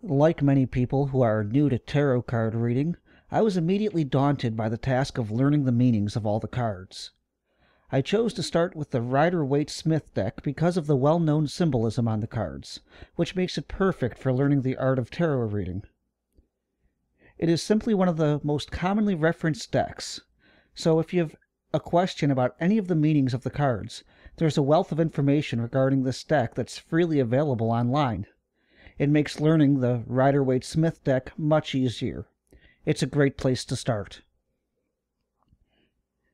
Like many people who are new to tarot card reading, I was immediately daunted by the task of learning the meanings of all the cards. I chose to start with the Rider-Waite-Smith deck because of the well-known symbolism on the cards, which makes it perfect for learning the art of tarot reading. It is simply one of the most commonly referenced decks, so if you have a question about any of the meanings of the cards, there's a wealth of information regarding this deck that's freely available online. It makes learning the Rider-Waite-Smith deck much easier. It's a great place to start.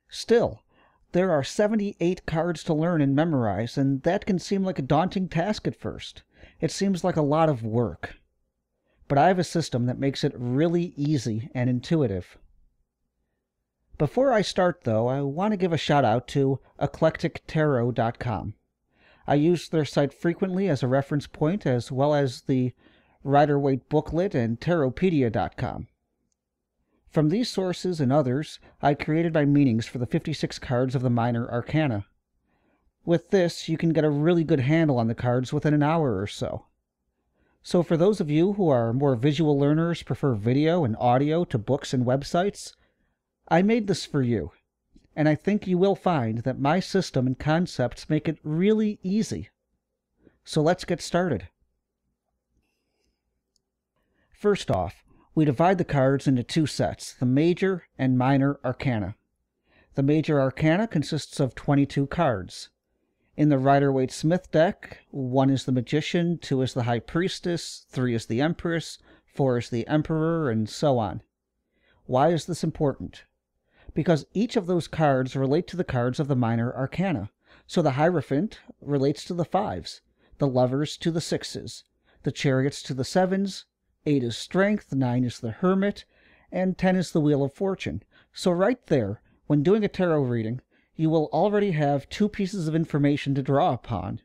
Still, there are 78 cards to learn and memorize, and that can seem like a daunting task at first. It seems like a lot of work. But I have a system that makes it really easy and intuitive. Before I start, though, I want to give a shout out to eclectictarot.com. I use their site frequently as a reference point, as well as the Rider-Waite booklet and tarotpedia.com. From these sources and others, I created my meanings for the 56 cards of the minor arcana. With this, you can get a really good handle on the cards within an hour or so. So for those of you who are more visual learners, prefer video and audio to books and websites, I made this for you. And I think you will find that my system and concepts make it really easy. So let's get started. First off, we divide the cards into two sets, the Major and Minor Arcana. The Major Arcana consists of 22 cards. In the Rider-Waite-Smith deck, 1 is the Magician, 2 is the High Priestess, 3 is the Empress, 4 is the Emperor, and so on. Why is this important? Because each of those cards relate to the cards of the Minor Arcana. So the Hierophant relates to the 5s, the Lovers to the 6s, the Chariots to the 7s, 8 is Strength, 9 is the Hermit, and 10 is the Wheel of Fortune. So right there, when doing a tarot reading, you will already have 2 pieces of information to draw upon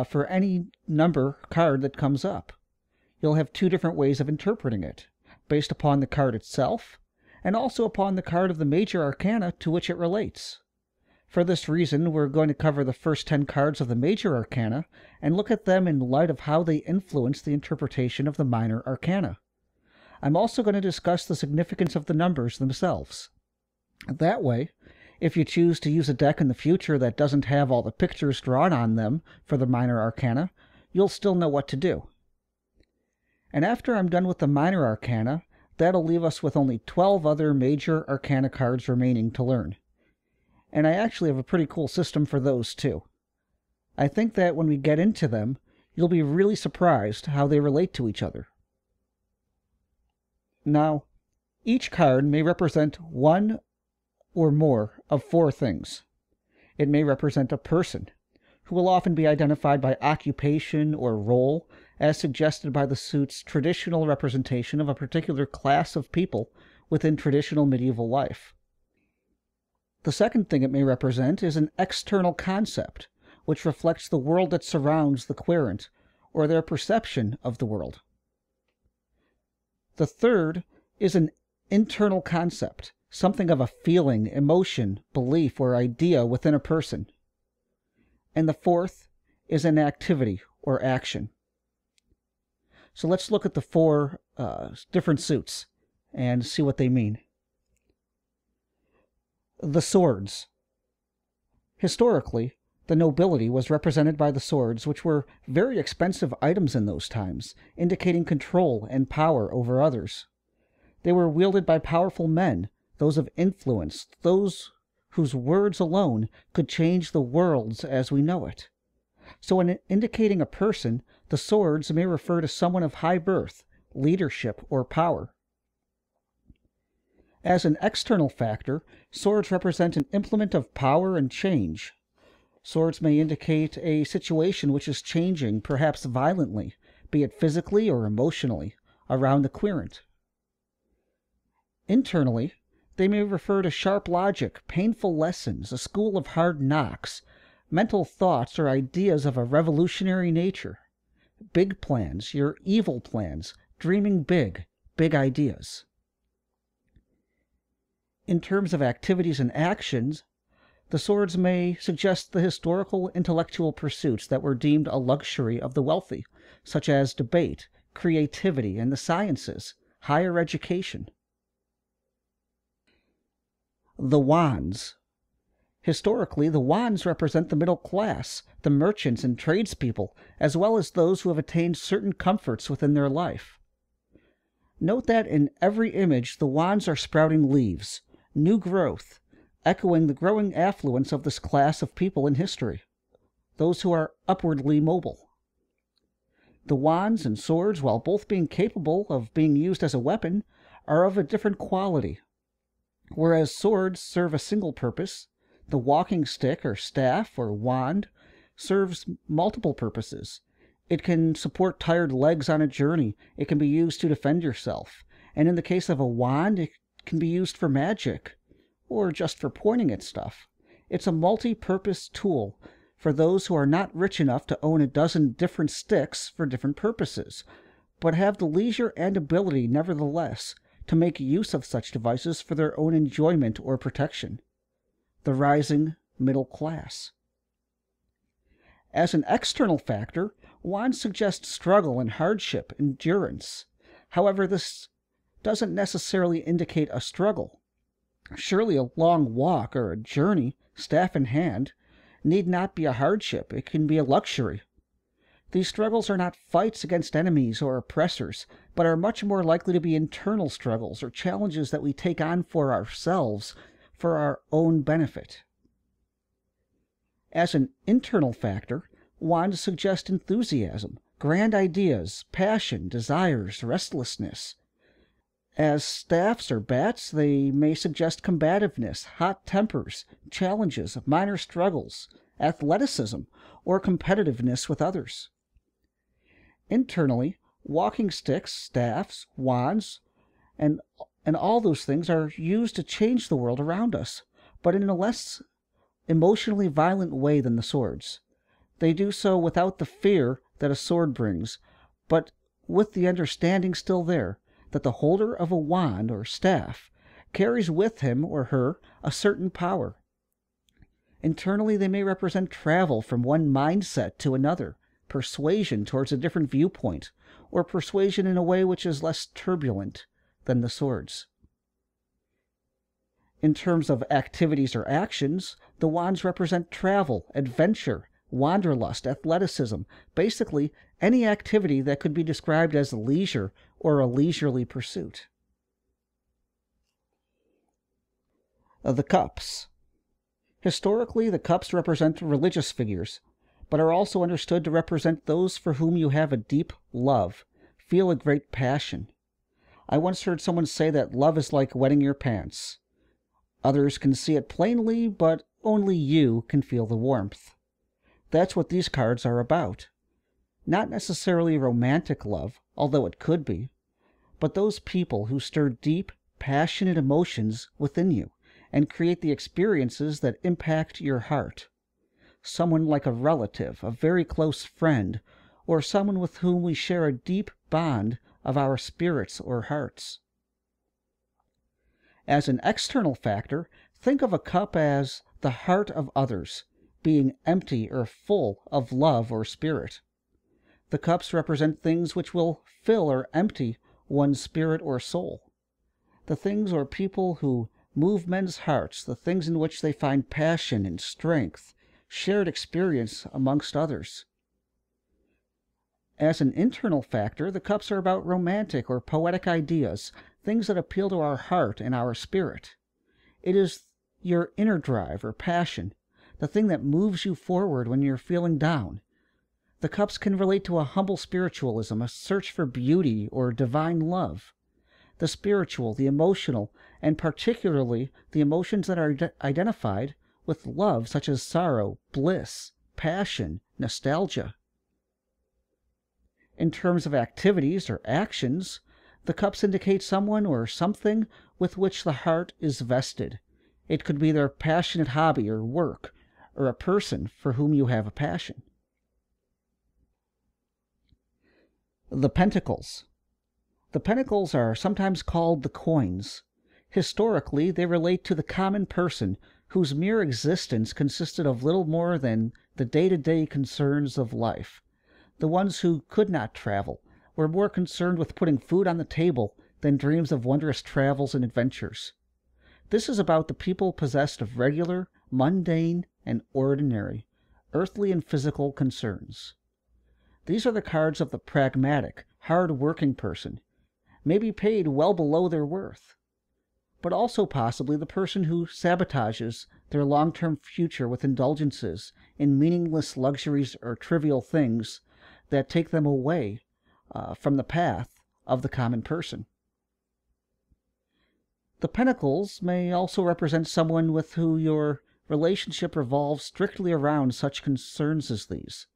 for any number card that comes up. You'll have 2 different ways of interpreting it, based upon the card itself, and also upon the card of the Major Arcana to which it relates. For this reason, we're going to cover the first 10 cards of the Major Arcana and look at them in light of how they influence the interpretation of the Minor Arcana. I'm also going to discuss the significance of the numbers themselves. That way, if you choose to use a deck in the future that doesn't have all the pictures drawn on them for the Minor Arcana, you'll still know what to do. And after I'm done with the Minor Arcana, that'll leave us with only 12 other Major Arcana cards remaining to learn. And I actually have a pretty cool system for those too. I think that when we get into them, you'll be really surprised how they relate to each other. Now, each card may represent one or more of 4 things. It may represent a person, who will often be identified by occupation or role, as suggested by the suit's traditional representation of a particular class of people within traditional medieval life. The second thing it may represent is an external concept, which reflects the world that surrounds the querent, or their perception of the world. The third is an internal concept, something of a feeling, emotion, belief, or idea within a person. And the fourth is an activity or action. So let's look at the 4 different suits and see what they mean. The swords. Historically, the nobility was represented by the swords, which were very expensive items in those times, indicating control and power over others. They were wielded by powerful men, those of influence, those whose words alone could change the world as we know it. So when indicating a person, the swords may refer to someone of high birth, leadership, or power. As an external factor, swords represent an implement of power and change. Swords may indicate a situation which is changing, perhaps violently, be it physically or emotionally, around the querent. Internally, they may refer to sharp logic, painful lessons, a school of hard knocks, mental thoughts or ideas of a revolutionary nature, big plans, your evil plans, dreaming big, big ideas. In terms of activities and actions, the swords may suggest the historical intellectual pursuits that were deemed a luxury of the wealthy, such as debate, creativity, and the sciences, higher education. The Wands. Historically, the Wands represent the middle class, the merchants and tradespeople, as well as those who have attained certain comforts within their life. Note that in every image the Wands are sprouting leaves, new growth, echoing the growing affluence of this class of people in history, those who are upwardly mobile. The Wands and swords, while both being capable of being used as a weapon, are of a different quality. Whereas swords serve a single purpose, the walking stick or staff or wand serves multiple purposes. It can support tired legs on a journey. It can be used to defend yourself. And in the case of a wand, it can be used for magic or just for pointing at stuff. It's a multi-purpose tool for those who are not rich enough to own a dozen different sticks for different purposes, but have the leisure and ability, nevertheless, to make use of such devices for their own enjoyment or protection. The rising middle class. As an external factor, wands suggest struggle and hardship, endurance. However, this doesn't necessarily indicate a struggle. Surely a long walk or a journey, staff in hand, need not be a hardship. It can be a luxury. These struggles are not fights against enemies or oppressors, but are much more likely to be internal struggles or challenges that we take on for ourselves, for our own benefit. As an internal factor, wands suggest enthusiasm, grand ideas, passion, desires, restlessness. As staffs or bats, they may suggest combativeness, hot tempers, challenges, minor struggles, athleticism, or competitiveness with others. Internally, walking sticks, staffs, wands, and all those things are used to change the world around us, but in a less emotionally violent way than the swords. They do so without the fear that a sword brings, but with the understanding still there that the holder of a wand or staff carries with him or her a certain power. Internally, they may represent travel from one mindset to another, persuasion towards a different viewpoint, or persuasion in a way which is less turbulent than the swords. In terms of activities or actions, the wands represent travel, adventure, wanderlust, athleticism, basically any activity that could be described as leisure or a leisurely pursuit. The cups. Historically, the cups represent religious figures, but are also understood to represent those for whom you have a deep love, feel a great passion. I once heard someone say that love is like wetting your pants. Others can see it plainly, but only you can feel the warmth. That's what these cards are about. Not necessarily romantic love, although it could be, but those people who stir deep, passionate emotions within you and create the experiences that impact your heart. Someone like a relative, a very close friend, or someone with whom we share a deep bond of our spirits or hearts. As an external factor, think of a cup as the heart of others, being empty or full of love or spirit. The cups represent things which will fill or empty one's spirit or soul. The things or people who move men's hearts, the things in which they find passion and strength, shared experience amongst others. As an internal factor, the cups are about romantic or poetic ideas, things that appeal to our heart and our spirit. It is your inner drive or passion, the thing that moves you forward when you're feeling down. The cups can relate to a humble spiritualism, a search for beauty or divine love. The spiritual, the emotional, and particularly the emotions that are identified with love, such as sorrow, bliss, passion, nostalgia. In terms of activities or actions, the cups indicate someone or something with which the heart is vested. It could be their passionate hobby or work, or a person for whom you have a passion. The Pentacles. The Pentacles are sometimes called the coins. Historically, they relate to the common person whose mere existence consisted of little more than the day-to-day concerns of life. The ones who could not travel, We're more concerned with putting food on the table than dreams of wondrous travels and adventures. This is about the people possessed of regular, mundane, and ordinary, earthly and physical concerns. These are the cards of the pragmatic, hard-working person, maybe paid well below their worth, but also possibly the person who sabotages their long-term future with indulgences in meaningless luxuries or trivial things that take them away from the path of the common person. The Pentacles may also represent someone with who your relationship revolves strictly around such concerns as these.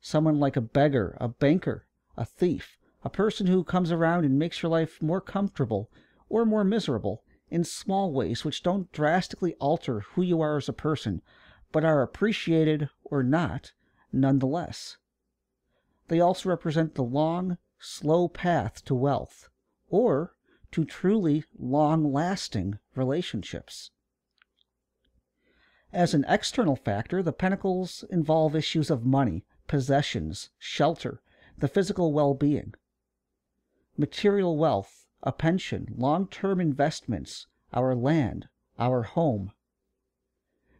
Someone like a beggar, a banker, a thief, a person who comes around and makes your life more comfortable or more miserable in small ways which don't drastically alter who you are as a person, but are appreciated or not nonetheless. They also represent the long, slow path to wealth, or to truly long-lasting relationships. As an external factor, the Pentacles involve issues of money, possessions, shelter, the physical well-being, material wealth, a pension, long-term investments, our land, our home.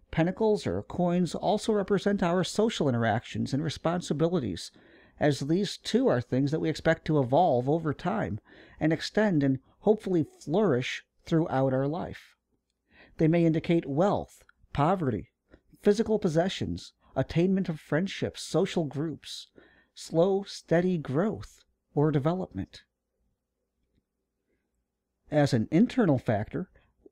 Pentacles or coins also represent our social interactions and responsibilities, as these too are things that we expect to evolve over time and extend and hopefully flourish throughout our life. They may indicate wealth, poverty, physical possessions, attainment of friendships, social groups, slow, steady growth, or development. As an internal factor,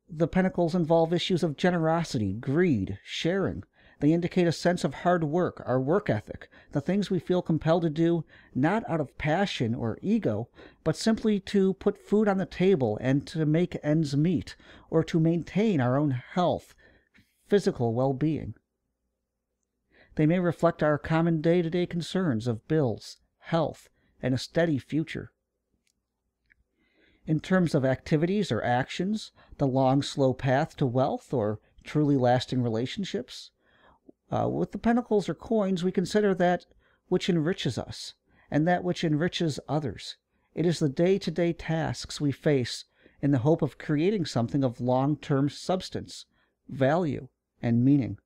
the Pentacles involve issues of generosity, greed, sharing. They indicate a sense of hard work, our work ethic, the things we feel compelled to do not out of passion or ego, but simply to put food on the table and to make ends meet, or to maintain our own health, physical well-being. They may reflect our common day-to-day concerns of bills, health, and a steady future. In terms of activities or actions, the long, slow path to wealth or truly lasting relationships, with the Pentacles or coins, we consider that which enriches us and that which enriches others. It is the day-to-day tasks we face in the hope of creating something of long-term substance, value, and meaning.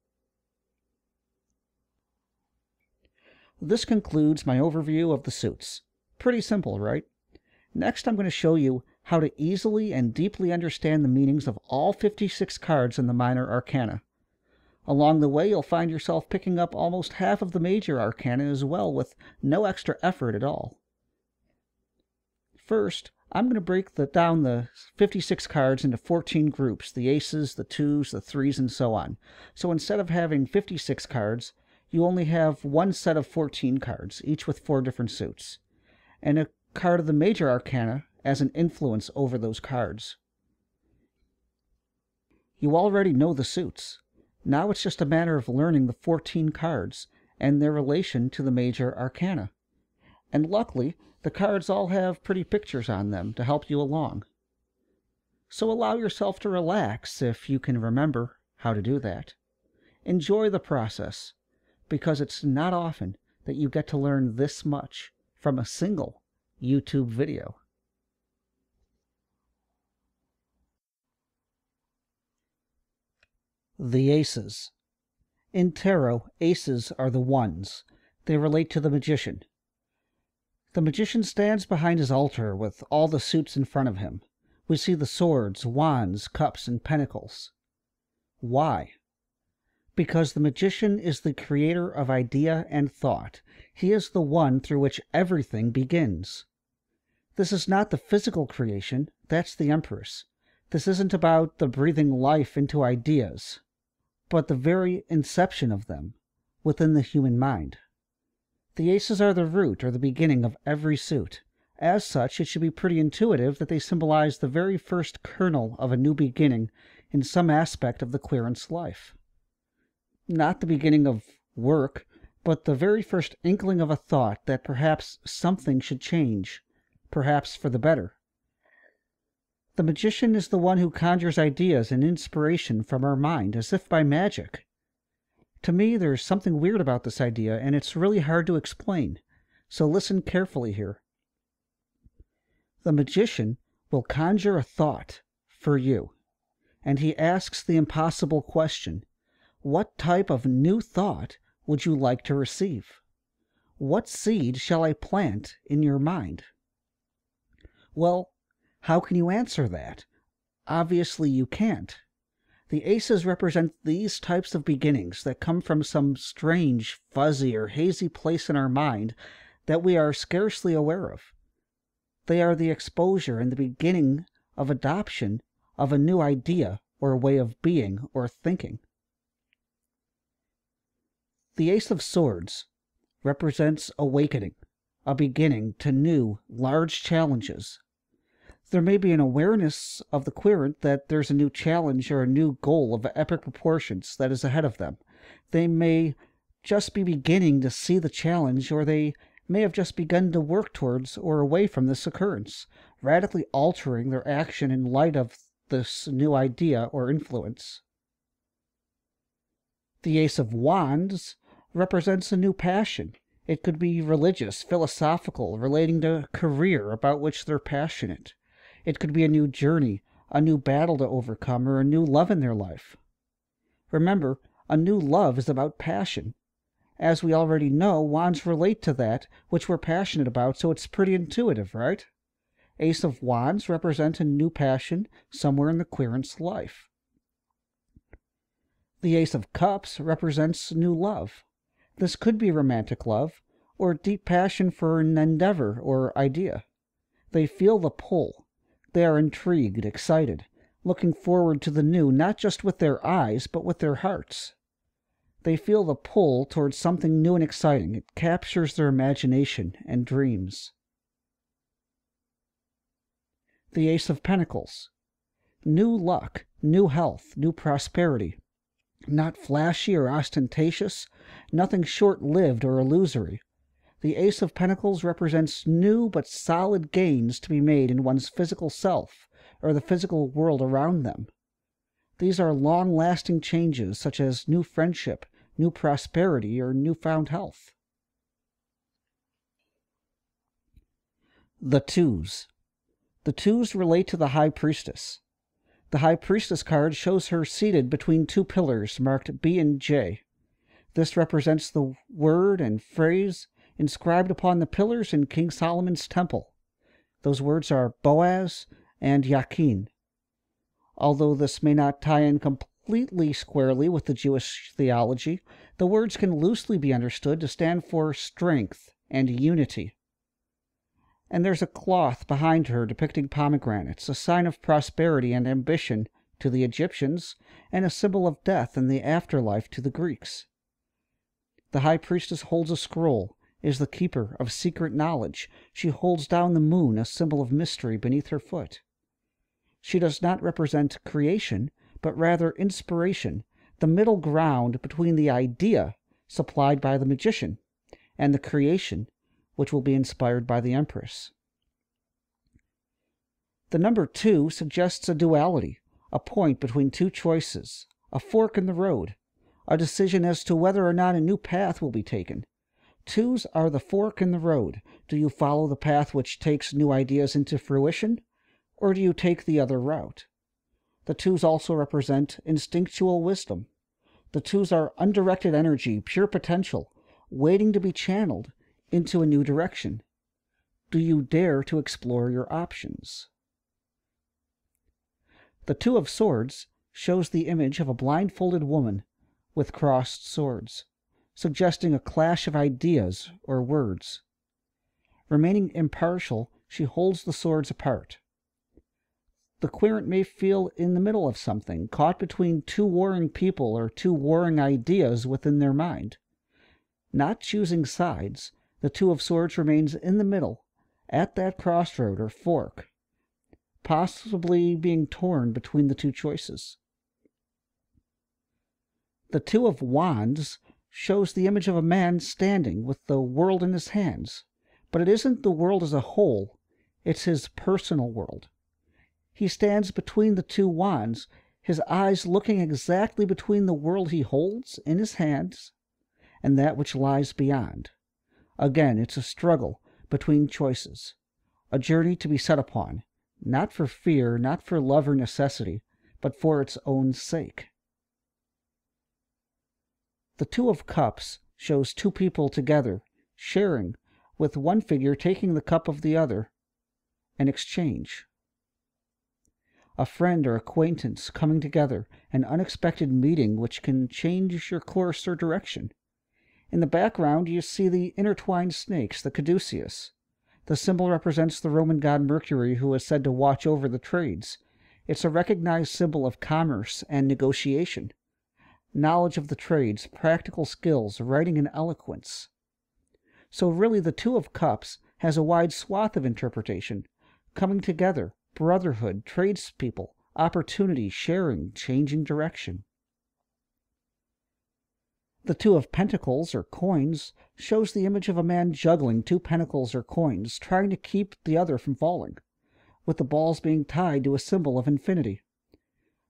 This concludes my overview of the suits. Pretty simple, right? Next, I'm going to show you how to easily and deeply understand the meanings of all 56 cards in the minor arcana. Along the way, you'll find yourself picking up almost half of the major arcana as well, with no extra effort at all. First, I'm going to break down the 56 cards into 14 groups, the aces, the twos, the threes, and so on. So instead of having 56 cards, you only have one set of 14 cards, each with 4 different suits, and a card of the major arcana as an influence over those cards. You already know the suits. Now it's just a matter of learning the 14 cards and their relation to the major arcana. And luckily, the cards all have pretty pictures on them to help you along. So allow yourself to relax if you can remember how to do that. Enjoy the process, because it's not often that you get to learn this much from a single YouTube video. The aces. In tarot, aces are the ones. They relate to the magician. The magician stands behind his altar with all the suits in front of him. We see the swords, wands, cups, and pentacles. Why? Because the magician is the creator of idea and thought. He is the one through which everything begins. This is not the physical creation, that's the Empress. This isn't about the breathing life into ideas, but the very inception of them within the human mind. The aces are the root or the beginning of every suit. As such, it should be pretty intuitive that they symbolize the very first kernel of a new beginning in some aspect of the querent's life. Not the beginning of work, but the very first inkling of a thought that perhaps something should change, perhaps for the better. The magician is the one who conjures ideas and inspiration from our mind as if by magic. To me, there's something weird about this idea, and it's really hard to explain, so listen carefully here. The magician will conjure a thought for you, and he asks the impossible question, what type of new thought would you like to receive? What seed shall I plant in your mind? Well, how can you answer that? Obviously you can't. The aces represent these types of beginnings that come from some strange, fuzzy, or hazy place in our mind that we are scarcely aware of. They are the exposure and the beginning of adoption of a new idea or way of being or thinking. The Ace of Swords represents awakening, a beginning to new, large challenges. There may be an awareness of the querent that there's a new challenge or a new goal of epic proportions that is ahead of them. They may just be beginning to see the challenge, or they may have just begun to work towards or away from this occurrence, radically altering their action in light of this new idea or influence. The Ace of Wands represents a new passion. It could be religious, philosophical, relating to a career about which they're passionate. It could be a new journey, a new battle to overcome, or a new love in their life. Remember, a new love is about passion. As we already know, wands relate to that which we're passionate about, so it's pretty intuitive, right? Ace of Wands represent a new passion somewhere in the querent's life. The Ace of Cups represents new love. This could be romantic love, or deep passion for an endeavor or idea. They feel the pull. They are intrigued, excited, looking forward to the new, not just with their eyes, but with their hearts. They feel the pull towards something new and exciting. It captures their imagination and dreams. The Ace of Pentacles. New luck, new health, new prosperity. Not flashy or ostentatious, nothing short-lived or illusory. The Ace of Pentacles represents new but solid gains to be made in one's physical self or the physical world around them. These are long-lasting changes such as new friendship, new prosperity, or newfound health. The Twos. The Twos relate to the High Priestess. The High Priestess card shows her seated between two pillars marked B and J. This represents the word and phrase inscribed upon the pillars in King Solomon's temple. Those words are Boaz and Yakin. Although this may not tie in completely squarely with the Jewish theology, the words can loosely be understood to stand for strength and unity. And there's a cloth behind her depicting pomegranates, a sign of prosperity and ambition to the Egyptians, and a symbol of death and the afterlife to the Greeks. The High Priestess holds a scroll, is the keeper of secret knowledge. She holds down the moon, a symbol of mystery, beneath her foot. She does not represent creation, but rather inspiration, the middle ground between the idea supplied by the magician and the creation, which will be inspired by the Empress. The number 2 suggests a duality, a point between two choices, a fork in the road, a decision as to whether or not a new path will be taken. Twos are the fork in the road. Do you follow the path which takes new ideas into fruition, or do you take the other route? The twos also represent instinctual wisdom. The twos are undirected energy, pure potential, waiting to be channeled into a new direction. Do you dare to explore your options? The Two of Swords shows the image of a blindfolded woman with crossed swords, suggesting a clash of ideas or words. Remaining impartial, she holds the swords apart. The querent may feel in the middle of something, caught between two warring people or two warring ideas within their mind. Not choosing sides, the Two of Swords remains in the middle, at that crossroad or fork, possibly being torn between the two choices. The Two of Wands shows the image of a man standing with the world in his hands, but it isn't the world as a whole, it's his personal world. He stands between the two wands, his eyes looking exactly between the world he holds in his hands and that which lies beyond. Again, it's a struggle between choices, a journey to be set upon, not for fear, not for love or necessity, but for its own sake. The Two of Cups shows two people together, sharing, with one figure taking the cup of the other, an exchange. A friend or acquaintance coming together, an unexpected meeting which can change your course or direction. In the background, you see the intertwined snakes, the caduceus. The symbol represents the Roman god Mercury, who is said to watch over the trades. It's a recognized symbol of commerce and negotiation, knowledge of the trades, practical skills, writing and eloquence. So really, the Two of Cups has a wide swath of interpretation, coming together, brotherhood, tradespeople, opportunity, sharing, changing direction. The Two of Pentacles, or coins, shows the image of a man juggling two pentacles or coins, trying to keep the other from falling, with the balls being tied to a symbol of infinity.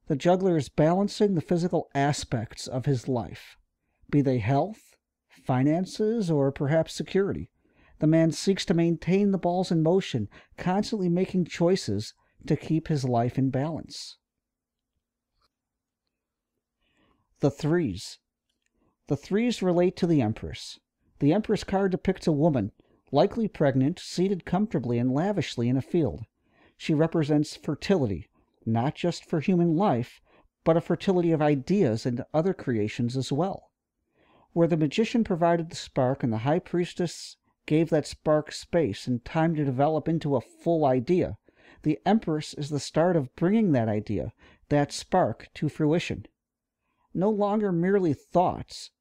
The juggler is balancing the physical aspects of his life, be they health, finances, or perhaps security. The man seeks to maintain the balls in motion, constantly making choices to keep his life in balance. The Threes. The Threes relate to the Empress. The Empress card depicts a woman, likely pregnant, seated comfortably and lavishly in a field. She represents fertility, not just for human life, but a fertility of ideas and other creations as well. Where the magician provided the spark and the high priestess gave that spark space and time to develop into a full idea, the Empress is the start of bringing that idea, that spark, to fruition. No longer merely thoughts,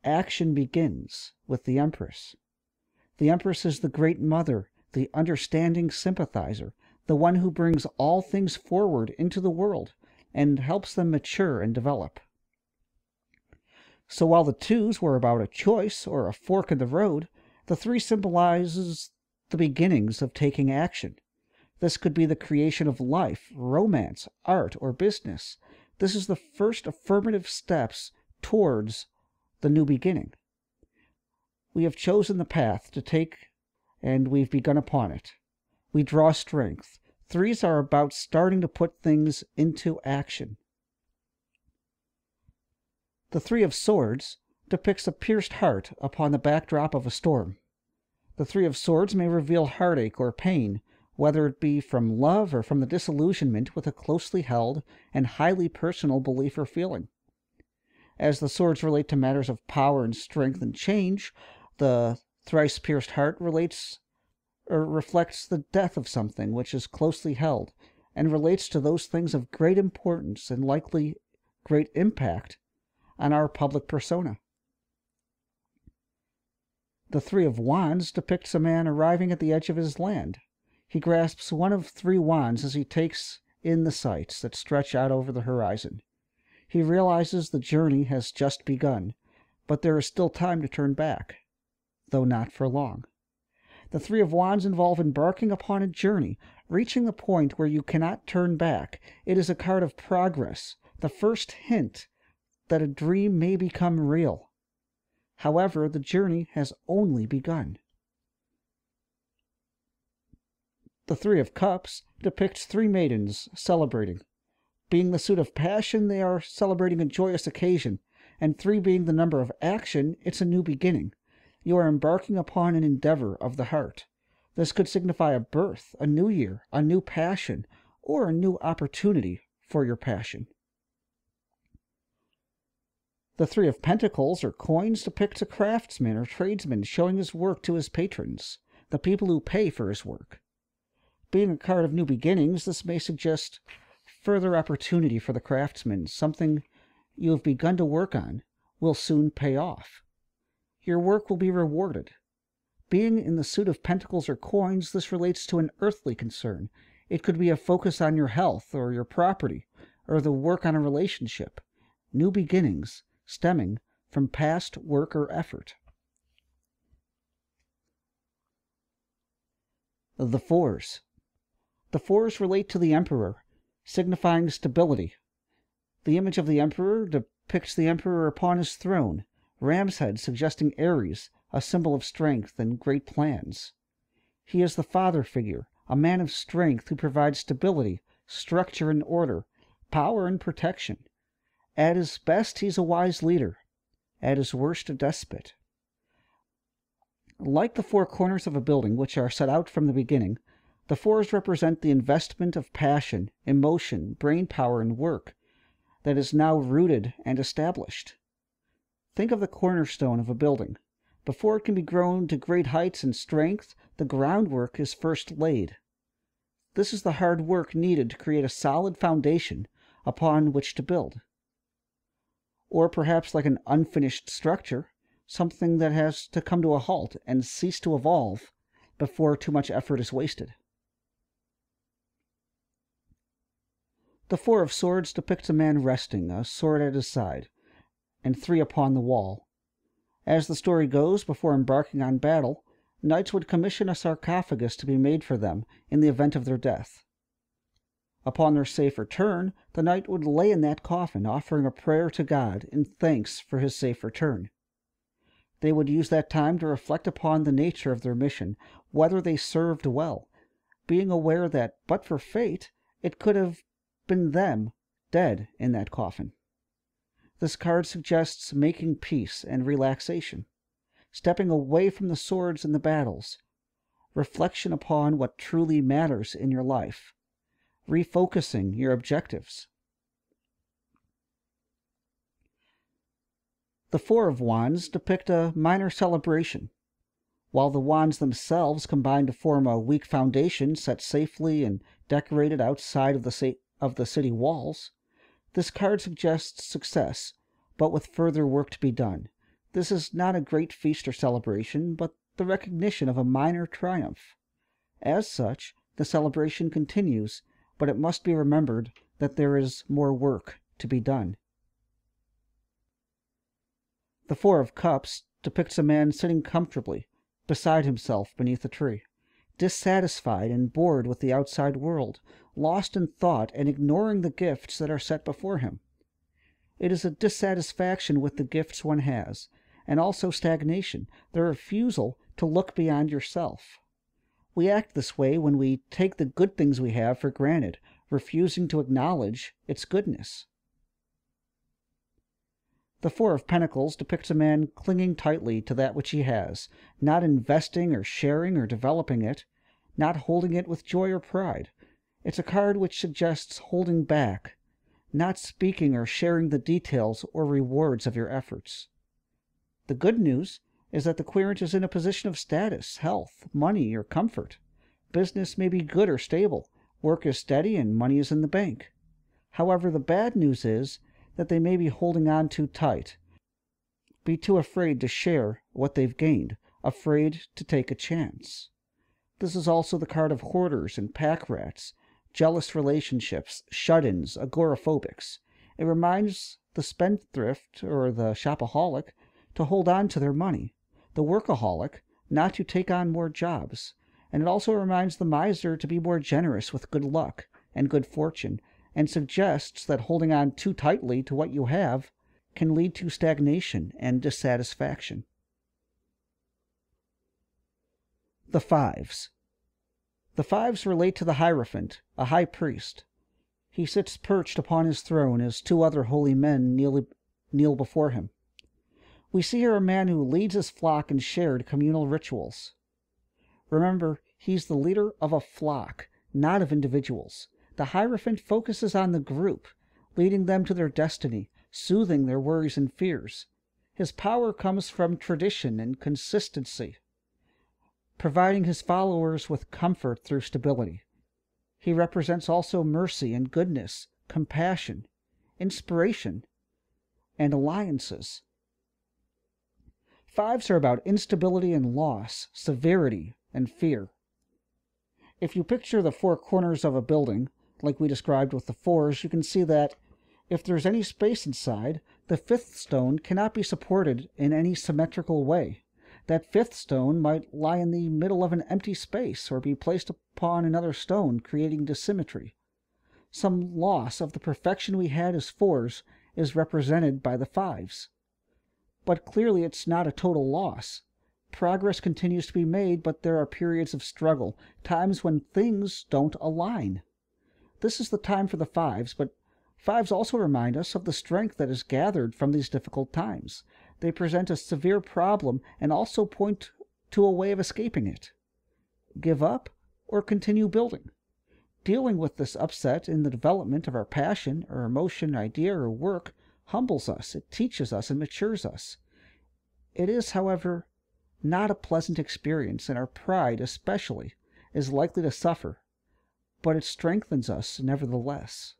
action begins with the Empress. The Empress is the great mother, the understanding sympathizer, the one who brings all things forward into the world and helps them mature and develop. So while the twos were about a choice or a fork in the road, the three symbolizes the beginnings of taking action. This could be the creation of life, romance, art, or business. This is the first affirmative steps towards the new beginning. We have chosen the path to take, and we've begun upon it. We draw strength. Threes are about starting to put things into action. The Three of Swords depicts a pierced heart upon the backdrop of a storm. The Three of Swords may reveal heartache or pain, whether it be from love or from the disillusionment with a closely held and highly personal belief or feeling. As the swords relate to matters of power and strength and change, the thrice-pierced heart reflects the death of something which is closely held and relates to those things of great importance and likely great impact on our public persona. The Three of Wands depicts a man arriving at the edge of his land. He grasps one of three wands as he takes in the sights that stretch out over the horizon. He realizes the journey has just begun, but there is still time to turn back, though not for long. The Three of Wands involve embarking upon a journey, reaching the point where you cannot turn back. It is a card of progress, the first hint that a dream may become real. However, the journey has only begun. The Three of Cups depicts three maidens celebrating. Being the suit of passion, they are celebrating a joyous occasion, and three being the number of action, it's a new beginning. You are embarking upon an endeavor of the heart. This could signify a birth, a new year, a new passion, or a new opportunity for your passion. The Three of Pentacles, or coins, depicts a craftsman or tradesman showing his work to his patrons, the people who pay for his work. Being a card of new beginnings, this may suggest further opportunity for the craftsman. Something you have begun to work on will soon pay off. Your work will be rewarded. Being in the suit of pentacles or coins, this relates to an earthly concern. It could be a focus on your health or your property, or the work on a relationship. New beginnings stemming from past work or effort. The Fours. The Fours relate to the Emperor, signifying stability. The image of the Emperor depicts the Emperor upon his throne, ram's head suggesting Aries, a symbol of strength and great plans. He is the father figure, a man of strength who provides stability, structure and order, power and protection. At his best, he's a wise leader. At his worst, a despot. Like the four corners of a building, which are set out from the beginning, the fours represent the investment of passion, emotion, brain power, and work that is now rooted and established. Think of the cornerstone of a building. Before it can be grown to great heights and strength, the groundwork is first laid. This is the hard work needed to create a solid foundation upon which to build. Or perhaps like an unfinished structure, something that has to come to a halt and cease to evolve before too much effort is wasted. The Four of Swords depicts a man resting, a sword at his side, and three upon the wall. As the story goes, before embarking on battle, knights would commission a sarcophagus to be made for them in the event of their death. Upon their safe return, the knight would lay in that coffin, offering a prayer to God in thanks for his safe return. They would use that time to reflect upon the nature of their mission, whether they served well, being aware that, but for fate, it could have been them dead in that coffin. This card suggests making peace and relaxation, stepping away from the swords and the battles, reflection upon what truly matters in your life, refocusing your objectives. The Four of Wands depict a minor celebration. While the wands themselves combine to form a weak foundation set safely and decorated outside of the city walls, this card suggests success, but with further work to be done. This is not a great feast or celebration, but the recognition of a minor triumph. As such, the celebration continues, but it must be remembered that there is more work to be done. The Four of Cups depicts a man sitting comfortably beside himself beneath a tree, dissatisfied and bored with the outside world, lost in thought and ignoring the gifts that are set before him. It is a dissatisfaction with the gifts one has, and also stagnation, the refusal to look beyond yourself. We act this way when we take the good things we have for granted, refusing to acknowledge its goodness. The Four of Pentacles depicts a man clinging tightly to that which he has, not investing or sharing or developing it, not holding it with joy or pride. It's a card which suggests holding back, not speaking or sharing the details or rewards of your efforts. The good news is that the querent is in a position of status, health, money, or comfort. Business may be good or stable, work is steady, and money is in the bank. However, the bad news is that they may be holding on too tight, be too afraid to share what they've gained, afraid to take a chance. This is also the card of hoarders and pack rats, jealous relationships, shut-ins, agoraphobics. It reminds the spendthrift or the shopaholic to hold on to their money, the workaholic not to take on more jobs, and it also reminds the miser to be more generous with good luck and good fortune, and suggests that holding on too tightly to what you have can lead to stagnation and dissatisfaction. The Fives. The Fives relate to the Hierophant, a high priest. He sits perched upon his throne as two other holy men kneel before him. We see here a man who leads his flock in shared communal rituals. Remember, he's the leader of a flock, not of individuals. The Hierophant focuses on the group, leading them to their destiny, soothing their worries and fears. His power comes from tradition and consistency, providing his followers with comfort through stability. He represents also mercy and goodness, compassion, inspiration, and alliances. Fives are about instability and loss, severity and fear. If you picture the four corners of a building, like we described with the fours, you can see that if there's any space inside, the fifth stone cannot be supported in any symmetrical way. That fifth stone might lie in the middle of an empty space or be placed upon another stone, creating dissymmetry. Some loss of the perfection we had as fours is represented by the fives. But clearly it's not a total loss. Progress continues to be made, but there are periods of struggle, times when things don't align. This is the time for the fives, but fives also remind us of the strength that is gathered from these difficult times. They present a severe problem and also point to a way of escaping it. Give up or continue building. Dealing with this upset in the development of our passion or emotion, idea, or work humbles us, it teaches us, and matures us. It is, however, not a pleasant experience, and our pride, especially, is likely to suffer, but it strengthens us nevertheless.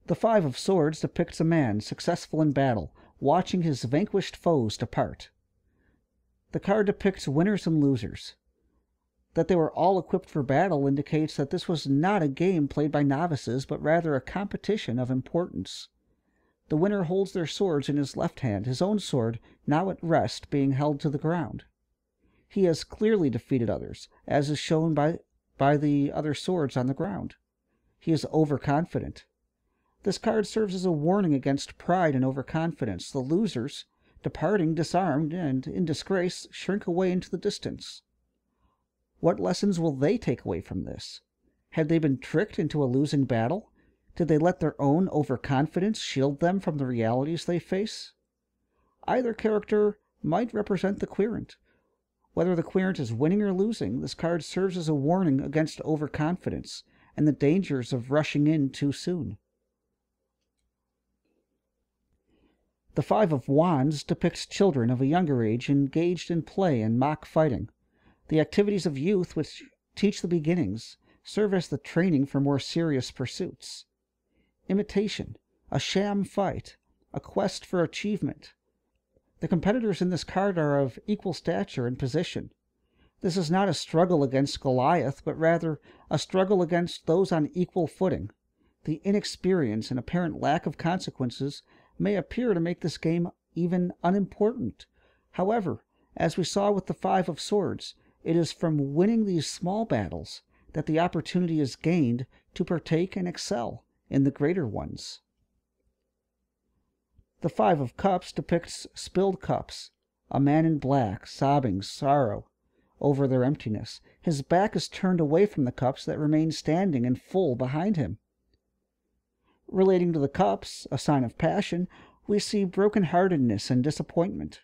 The Five of Swords depicts a man successful in battle, watching his vanquished foes depart. The card depicts winners and losers. That they were all equipped for battle indicates that this was not a game played by novices, but rather a competition of importance. The winner holds their swords in his left hand, his own sword, now at rest, being held to the ground. He has clearly defeated others, as is shown by the other swords on the ground. He is overconfident. This card serves as a warning against pride and overconfidence. The losers, departing disarmed and in disgrace, shrink away into the distance. What lessons will they take away from this? Had they been tricked into a losing battle? Did they let their own overconfidence shield them from the realities they face? Either character might represent the querent. Whether the querent is winning or losing, this card serves as a warning against overconfidence and the dangers of rushing in too soon. The Five of Wands depicts children of a younger age engaged in play and mock fighting. The activities of youth, which teach the beginnings, serve as the training for more serious pursuits. Imitation, a sham fight, a quest for achievement. The competitors in this card are of equal stature and position. This is not a struggle against Goliath, but rather a struggle against those on equal footing. The inexperience and apparent lack of consequences may appear to make this game even unimportant. However, as we saw with the Five of Swords, it is from winning these small battles that the opportunity is gained to partake and excel in the greater ones. The Five of Cups depicts spilled cups, a man in black, sobbing sorrow over their emptiness. His back is turned away from the cups that remain standing and full behind him. Relating to the cups, a sign of passion, we see brokenheartedness and disappointment.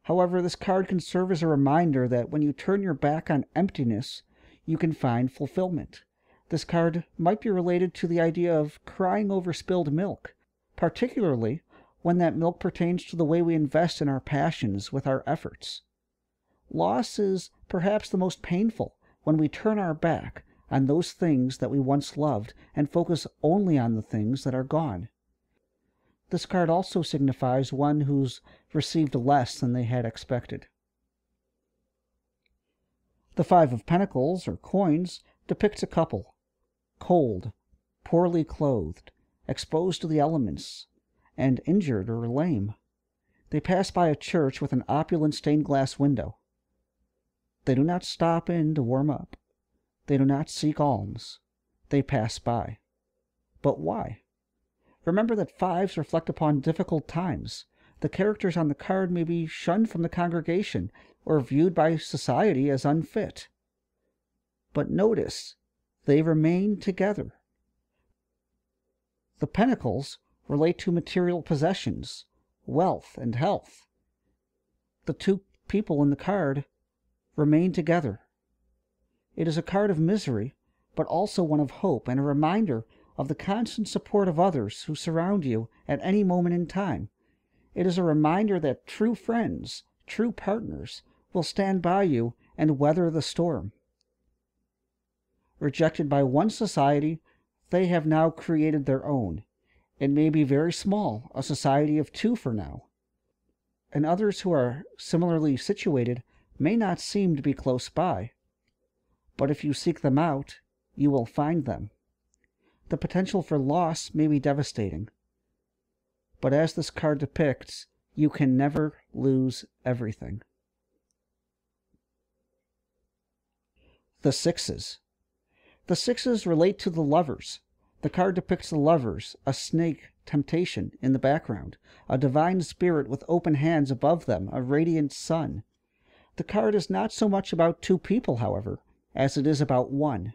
However, this card can serve as a reminder that when you turn your back on emptiness, you can find fulfillment. This card might be related to the idea of crying over spilled milk, particularly when that milk pertains to the way we invest in our passions with our efforts. Loss is perhaps the most painful when we turn our back on those things that we once loved and focus only on the things that are gone. This card also signifies one who's received less than they had expected. The Five of Pentacles, or coins, depicts a couple, cold, poorly clothed, exposed to the elements, and injured or lame. They pass by a church with an opulent stained glass window. They do not stop in to warm up. They do not seek alms. They pass by. But why? Remember that fives reflect upon difficult times. The characters on the card may be shunned from the congregation or viewed by society as unfit. But notice, they remain together. The Pentacles relate to material possessions, wealth, and health. The two people in the card remain together. It is a card of misery, but also one of hope and a reminder of the constant support of others who surround you at any moment in time. It is a reminder that true friends, true partners, will stand by you and weather the storm. Rejected by one society, they have now created their own. It may be very small, a society of two for now. And others who are similarly situated may not seem to be close by. But if you seek them out, you will find them. The potential for loss may be devastating. But as this card depicts, you can never lose everything. The Sixes. The Sixes relate to the lovers. The card depicts the lovers, a snake, temptation, in the background, a divine spirit with open hands above them, a radiant sun. The card is not so much about two people, however, as it is about one.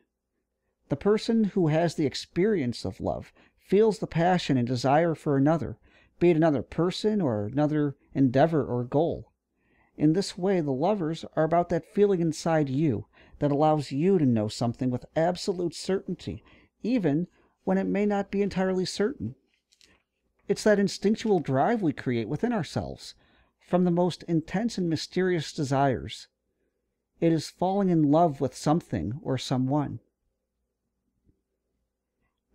The person who has the experience of love feels the passion and desire for another, be it another person or another endeavor or goal. In this way, the lovers are about that feeling inside you that allows you to know something with absolute certainty, even when it may not be entirely certain. It's that instinctual drive we create within ourselves from the most intense and mysterious desires. It is falling in love with something or someone.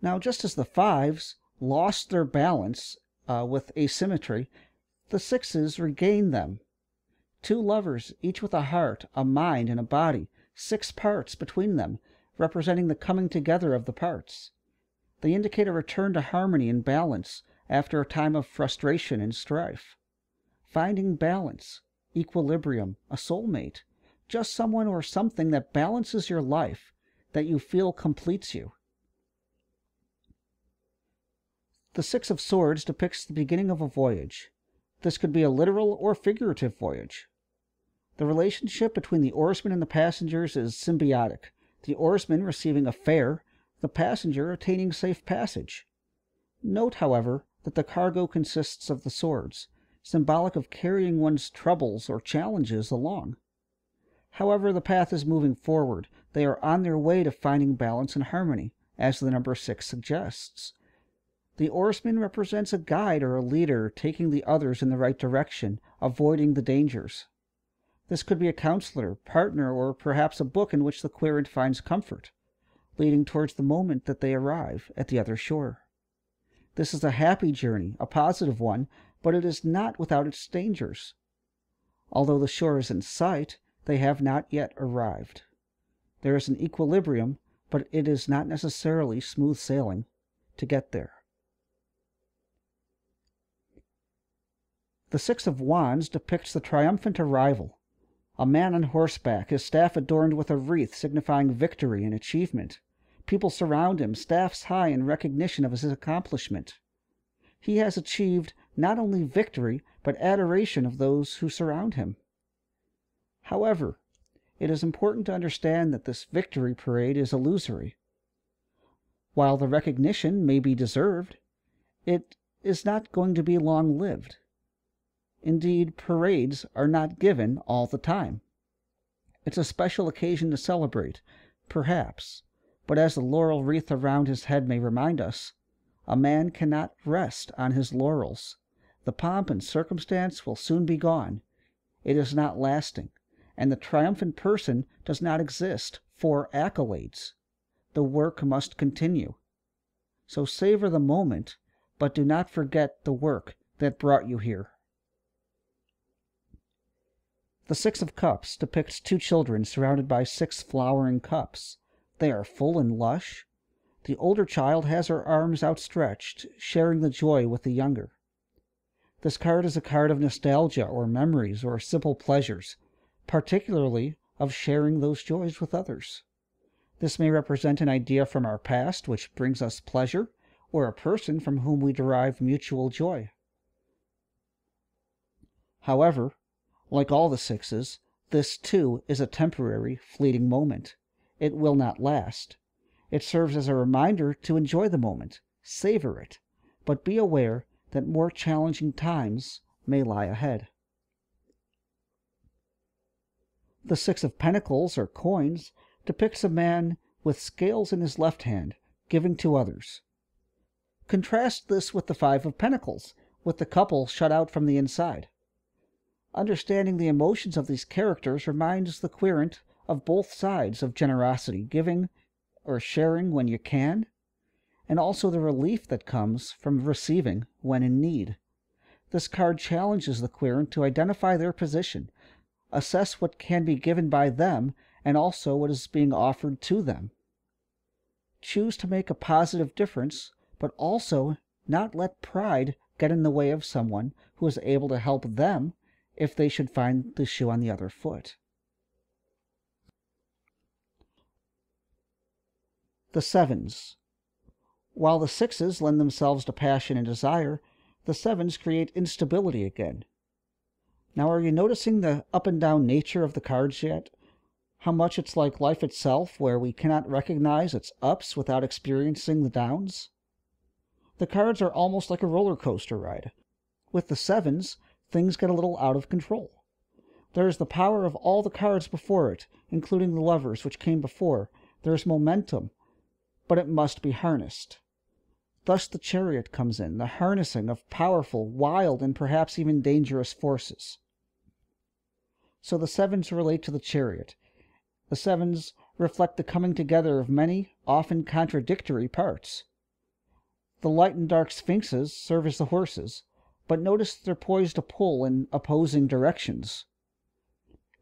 Now, just as the fives lost their balance with asymmetry, the sixes regained them. Two lovers, each with a heart, a mind, and a body, 6 parts between them, representing the coming together of the parts. They indicate a return to harmony and balance after a time of frustration and strife. Finding balance, equilibrium, a soulmate, just someone or something that balances your life, that you feel completes you. The Six of Swords depicts the beginning of a voyage. This could be a literal or figurative voyage. The relationship between the oarsmen and the passengers is symbiotic, the oarsman receiving a fare, the passenger attaining safe passage. Note, however, that the cargo consists of the swords, symbolic of carrying one's troubles or challenges along. However, the path is moving forward. They are on their way to finding balance and harmony, as the number 6 suggests. The oarsman represents a guide or a leader taking the others in the right direction, avoiding the dangers. This could be a counselor, partner, or perhaps a book in which the querent finds comfort, leading towards the moment that they arrive at the other shore. This is a happy journey, a positive one, but it is not without its dangers. Although the shore is in sight, they have not yet arrived. There is an equilibrium, but it is not necessarily smooth sailing to get there. The Six of Wands depicts the triumphant arrival. A man on horseback, his staff adorned with a wreath signifying victory and achievement. People surround him, staffs high in recognition of his accomplishment. He has achieved not only victory, but adoration of those who surround him. However, it is important to understand that this victory parade is illusory. While the recognition may be deserved, it is not going to be long-lived. Indeed, parades are not given all the time. It's a special occasion to celebrate, perhaps, but as the laurel wreath around his head may remind us, a man cannot rest on his laurels. The pomp and circumstance will soon be gone. It is not lasting, and the triumphant person does not exist for accolades. The work must continue. So savor the moment, but do not forget the work that brought you here. The Six of Cups depicts 2 children surrounded by 6 flowering cups. They are full and lush. The older child has her arms outstretched, sharing the joy with the younger. This card is a card of nostalgia or memories or simple pleasures, particularly of sharing those joys with others. This may represent an idea from our past which brings us pleasure, or a person from whom we derive mutual joy. However, like all the sixes, this too is a temporary, fleeting moment. It will not last. It serves as a reminder to enjoy the moment, savor it, but be aware that more challenging times may lie ahead. The Six of Pentacles, or coins, depicts a man with scales in his left hand, giving to others. Contrast this with the Five of Pentacles, with the couple shut out from the inside. Understanding the emotions of these characters reminds the querent of both sides of generosity, giving or sharing when you can, and also the relief that comes from receiving when in need. This card challenges the querent to identify their position, assess what can be given by them, and also what is being offered to them. Choose to make a positive difference, but also not let pride get in the way of someone who is able to help them if they should find the shoe on the other foot. The Sevens. While the sixes lend themselves to passion and desire, the sevens create instability again. Now, are you noticing the up and down nature of the cards yet? How much it's like life itself, where we cannot recognize its ups without experiencing the downs? The cards are almost like a roller coaster ride. With the sevens, things get a little out of control. There is the power of all the cards before it, including the lovers, which came before. There is momentum, but it must be harnessed. Thus the Chariot comes in, the harnessing of powerful, wild, and perhaps even dangerous forces. So the sevens relate to the Chariot. The sevens reflect the coming together of many, often contradictory parts. The light and dark sphinxes serve as the horses, but notice they're poised to pull in opposing directions.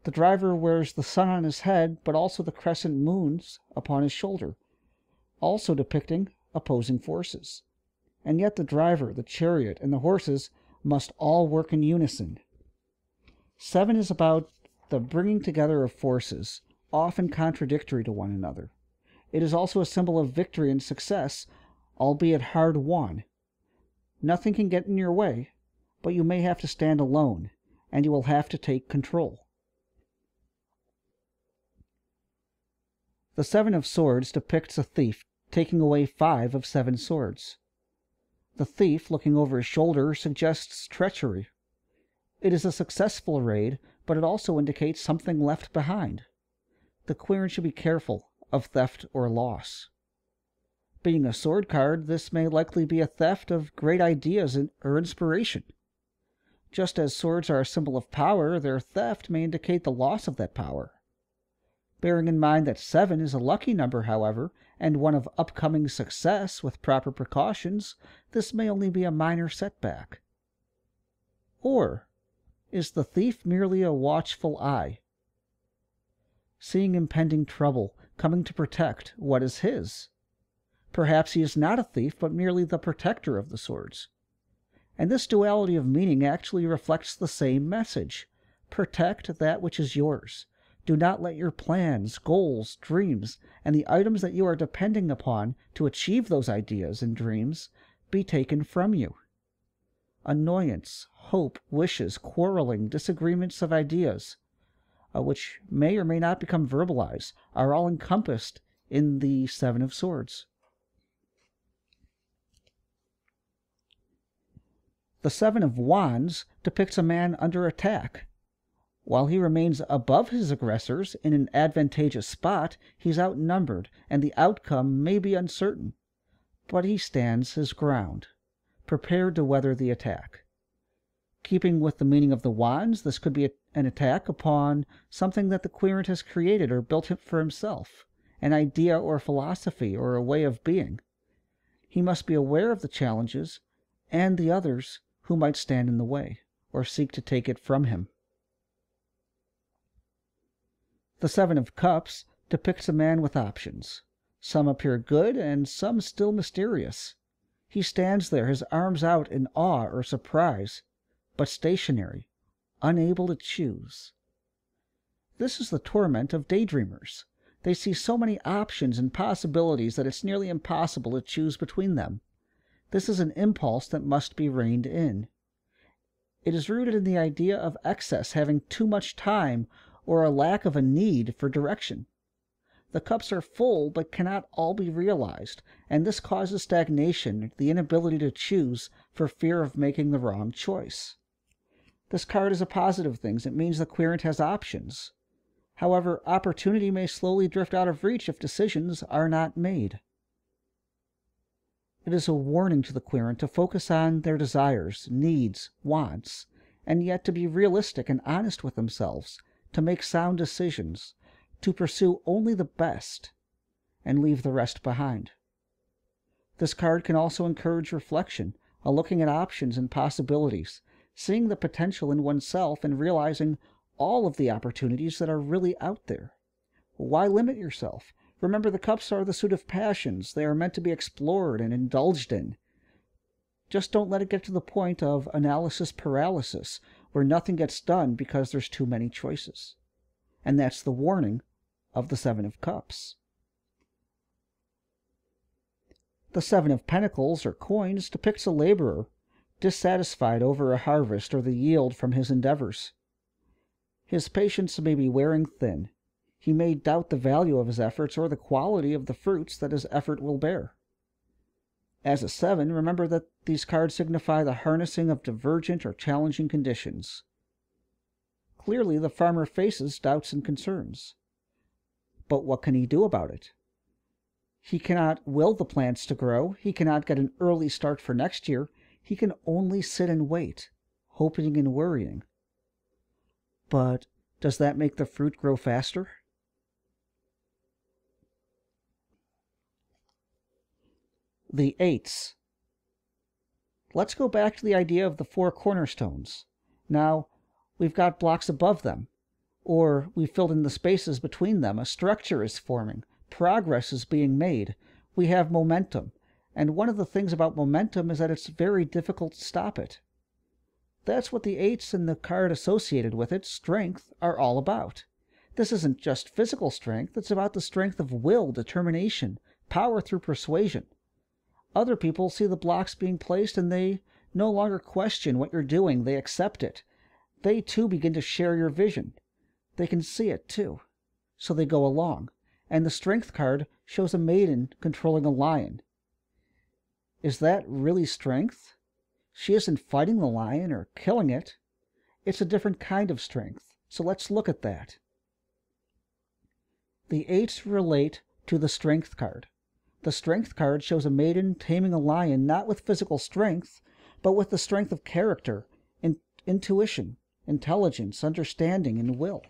The driver wears the sun on his head, but also the crescent moons upon his shoulder, also depicting opposing forces. And yet the driver, the chariot, and the horses must all work in unison. 7 is about the bringing together of forces, often contradictory to one another. It is also a symbol of victory and success, albeit hard won. Nothing can get in your way, but you may have to stand alone, and you will have to take control. The 7 of Swords depicts a thief taking away 5 of 7 swords. The thief, looking over his shoulder, suggests treachery. It is a successful raid, but it also indicates something left behind. The querent should be careful of theft or loss. Being a sword card, this may likely be a theft of great ideas or inspiration. Just as swords are a symbol of power, their theft may indicate the loss of that power. Bearing in mind that 7 is a lucky number, however, and one of upcoming success with proper precautions, this may only be a minor setback. Or is the thief merely a watchful eye, seeing impending trouble, coming to protect what is his? Perhaps he is not a thief, but merely the protector of the swords. And this duality of meaning actually reflects the same message. Protect that which is yours. Do not let your plans, goals, dreams, and the items that you are depending upon to achieve those ideas and dreams be taken from you. Annoyance, hope, wishes, quarreling, disagreements of ideas, which may or may not become verbalized, are all encompassed in the 7 of Swords. The 7 of Wands depicts a man under attack. While he remains above his aggressors in an advantageous spot, he's outnumbered, and the outcome may be uncertain. But he stands his ground, prepared to weather the attack. Keeping with the meaning of the wands, this could be an attack upon something that the querent has created or built for himself, an idea or philosophy or a way of being. He must be aware of the challenges and the others who might stand in the way or seek to take it from him. The 7 of Cups depicts a man with options. Some appear good and some still mysterious. He stands there, his arms out in awe or surprise, but stationary, unable to choose. This is the torment of daydreamers. They see so many options and possibilities that it's nearly impossible to choose between them. This is an impulse that must be reined in. It is rooted in the idea of excess, having too much time, or a lack of a need for direction. The cups are full but cannot all be realized, and this causes stagnation, the inability to choose for fear of making the wrong choice. This card is a positive thing. It means the querent has options. However, opportunity may slowly drift out of reach if decisions are not made. It is a warning to the querent to focus on their desires, needs, wants, and yet to be realistic and honest with themselves, to make sound decisions, to pursue only the best, and leave the rest behind. This card can also encourage reflection, a looking at options and possibilities, seeing the potential in oneself and realizing all of the opportunities that are really out there. Why limit yourself? Remember, the cups are the suit of passions. They are meant to be explored and indulged in. Just don't let it get to the point of analysis paralysis, where nothing gets done because there's too many choices. And that's the warning of the 7 of Cups. The Seven of Pentacles, or coins, depicts a laborer, dissatisfied over a harvest or the yield from his endeavors. His patience may be wearing thin. He may doubt the value of his efforts or the quality of the fruits that his effort will bear. As a 7, remember that these cards signify the harnessing of divergent or challenging conditions. Clearly, the farmer faces doubts and concerns. But what can he do about it? He cannot will the plants to grow. He cannot get an early start for next year. He can only sit and wait, hoping and worrying. But does that make the fruit grow faster? The 8s. Let's go back to the idea of the 4 cornerstones. Now, we've got blocks above them, or we've filled in the spaces between them. A structure is forming. Progress is being made. We have momentum. And one of the things about momentum is that it's very difficult to stop it. That's what the 8s and the card associated with it, strength, are all about. This isn't just physical strength. It's about the strength of will, determination, power through persuasion. Other people see the blocks being placed and they no longer question what you're doing. They accept it. They too begin to share your vision. They can see it too. So they go along. And the strength card shows a maiden controlling a lion. Is that really strength? She isn't fighting the lion or killing it. It's a different kind of strength. So let's look at that. The 8s relate to the strength card. The strength card shows a maiden taming a lion not with physical strength, but with the strength of character, intuition, intelligence, understanding, and will.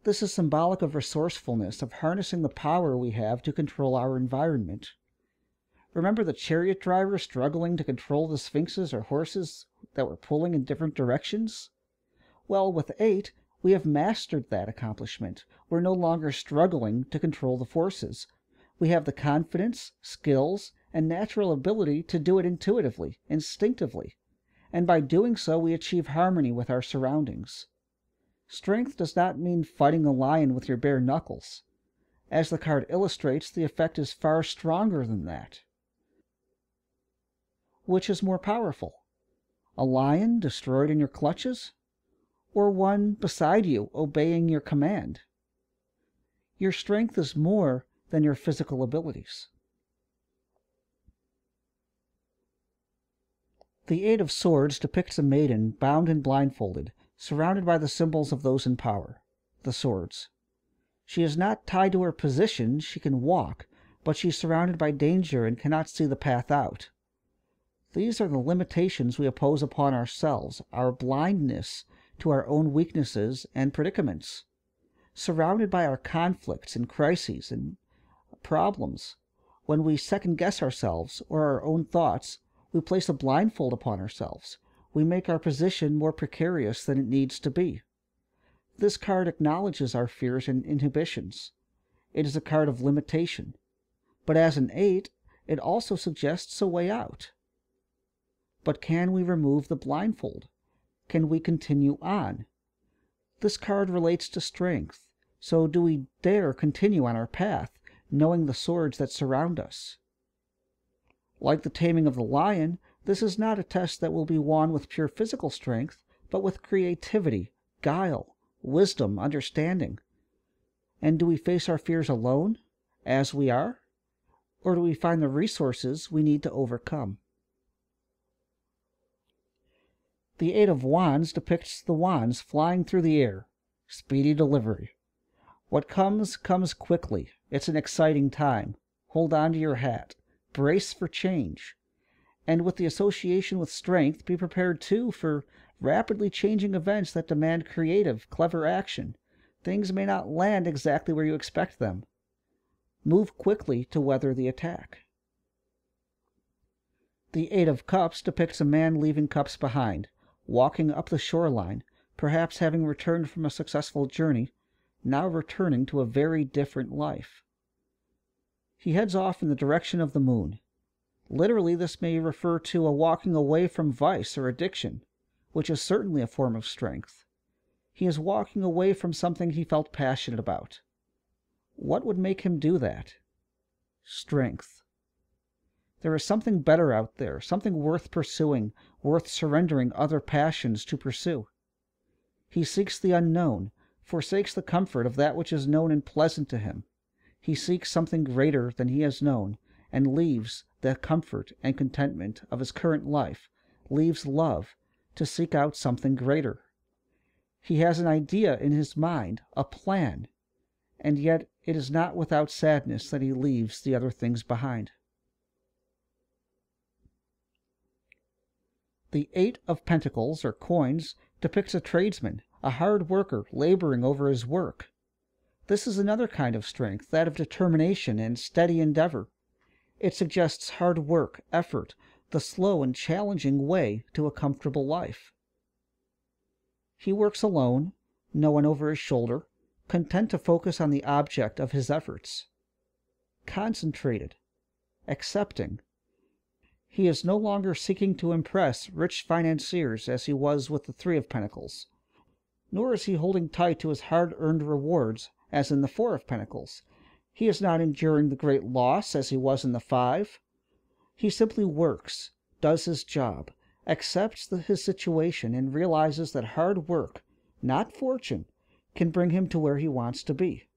This is symbolic of resourcefulness, of harnessing the power we have to control our environment. Remember the chariot driver struggling to control the sphinxes or horses that were pulling in different directions? Well, with 8, we have mastered that accomplishment. We're no longer struggling to control the forces. We have the confidence, skills, and natural ability to do it intuitively, instinctively. And by doing so, we achieve harmony with our surroundings. Strength does not mean fighting a lion with your bare knuckles. As the card illustrates, the effect is far stronger than that. Which is more powerful? A lion destroyed in your clutches? Or one beside you, obeying your command? Your strength is more than your physical abilities. The 8 of Swords depicts a maiden bound and blindfolded, surrounded by the symbols of those in power, the swords. She is not tied to her position. She can walk, but she's surrounded by danger and cannot see the path out. These are the limitations we impose upon ourselves, our blindness to our own weaknesses and predicaments. Surrounded by our conflicts and crises and problems, when we second-guess ourselves or our own thoughts, we place a blindfold upon ourselves. We make our position more precarious than it needs to be. This card acknowledges our fears and inhibitions. It is a card of limitation. But as an 8, it also suggests a way out. But can we remove the blindfold? Can we continue on? This card relates to strength. So do we dare continue on our path, knowing the swords that surround us? Like the taming of the lion, this is not a test that will be won with pure physical strength, but with creativity, guile, wisdom, understanding. And do we face our fears alone, as we are? Or do we find the resources we need to overcome? The 8 of Wands depicts the wands flying through the air. Speedy delivery. What comes, comes quickly. It's an exciting time. Hold on to your hat. Brace for change. And with the association with strength, be prepared too for rapidly changing events that demand creative, clever action. Things may not land exactly where you expect them. Move quickly to weather the attack. The 8 of Cups depicts a man leaving cups behind, walking up the shoreline, perhaps having returned from a successful journey, now returning to a very different life. He heads off in the direction of the moon. Literally, this may refer to a walking away from vice or addiction, which is certainly a form of strength. He is walking away from something he felt passionate about. What would make him do that? Strength. There is something better out there, something worth pursuing, worth surrendering other passions to pursue. He seeks the unknown, forsakes the comfort of that which is known and pleasant to him. He seeks something greater than he has known, and leaves the comfort and contentment of his current life, leaves love, to seek out something greater. He has an idea in his mind, a plan, and yet it is not without sadness that he leaves the other things behind. The Eight of Pentacles, or coins, depicts a tradesman, a hard worker laboring over his work. This is another kind of strength, that of determination and steady endeavor. It suggests hard work, effort, the slow and challenging way to a comfortable life. He works alone, no one over his shoulder, content to focus on the object of his efforts. Concentrated, accepting. He is no longer seeking to impress rich financiers as he was with the Three of Pentacles, nor is he holding tight to his hard-earned rewards as in the Four of Pentacles. He is not enduring the great loss as he was in the Five. He simply works, does his job, accepts his situation, and realizes that hard work, not fortune, can bring him to where he wants to be.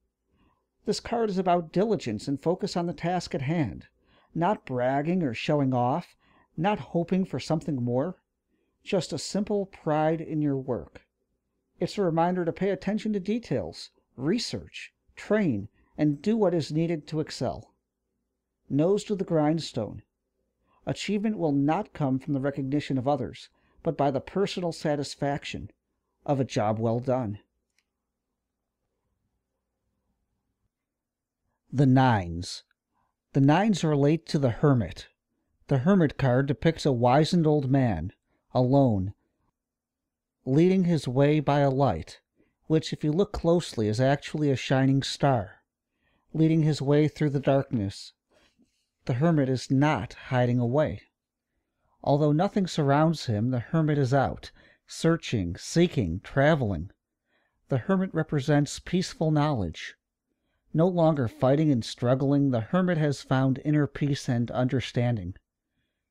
This card is about diligence and focus on the task at hand, not bragging or showing off, not hoping for something more, just a simple pride in your work. It's a reminder to pay attention to details, research, train, and do what is needed to excel. Nose to the grindstone. Achievement will not come from the recognition of others, but by the personal satisfaction of a job well done. The Nines. The Nines relate to the Hermit. The Hermit card depicts a wizened old man, alone, leading his way by a light, which, if you look closely, is actually a shining star, leading his way through the darkness. The Hermit is not hiding away. Although nothing surrounds him, the Hermit is out, searching, seeking, traveling. The Hermit represents peaceful knowledge. No longer fighting and struggling, the Hermit has found inner peace and understanding.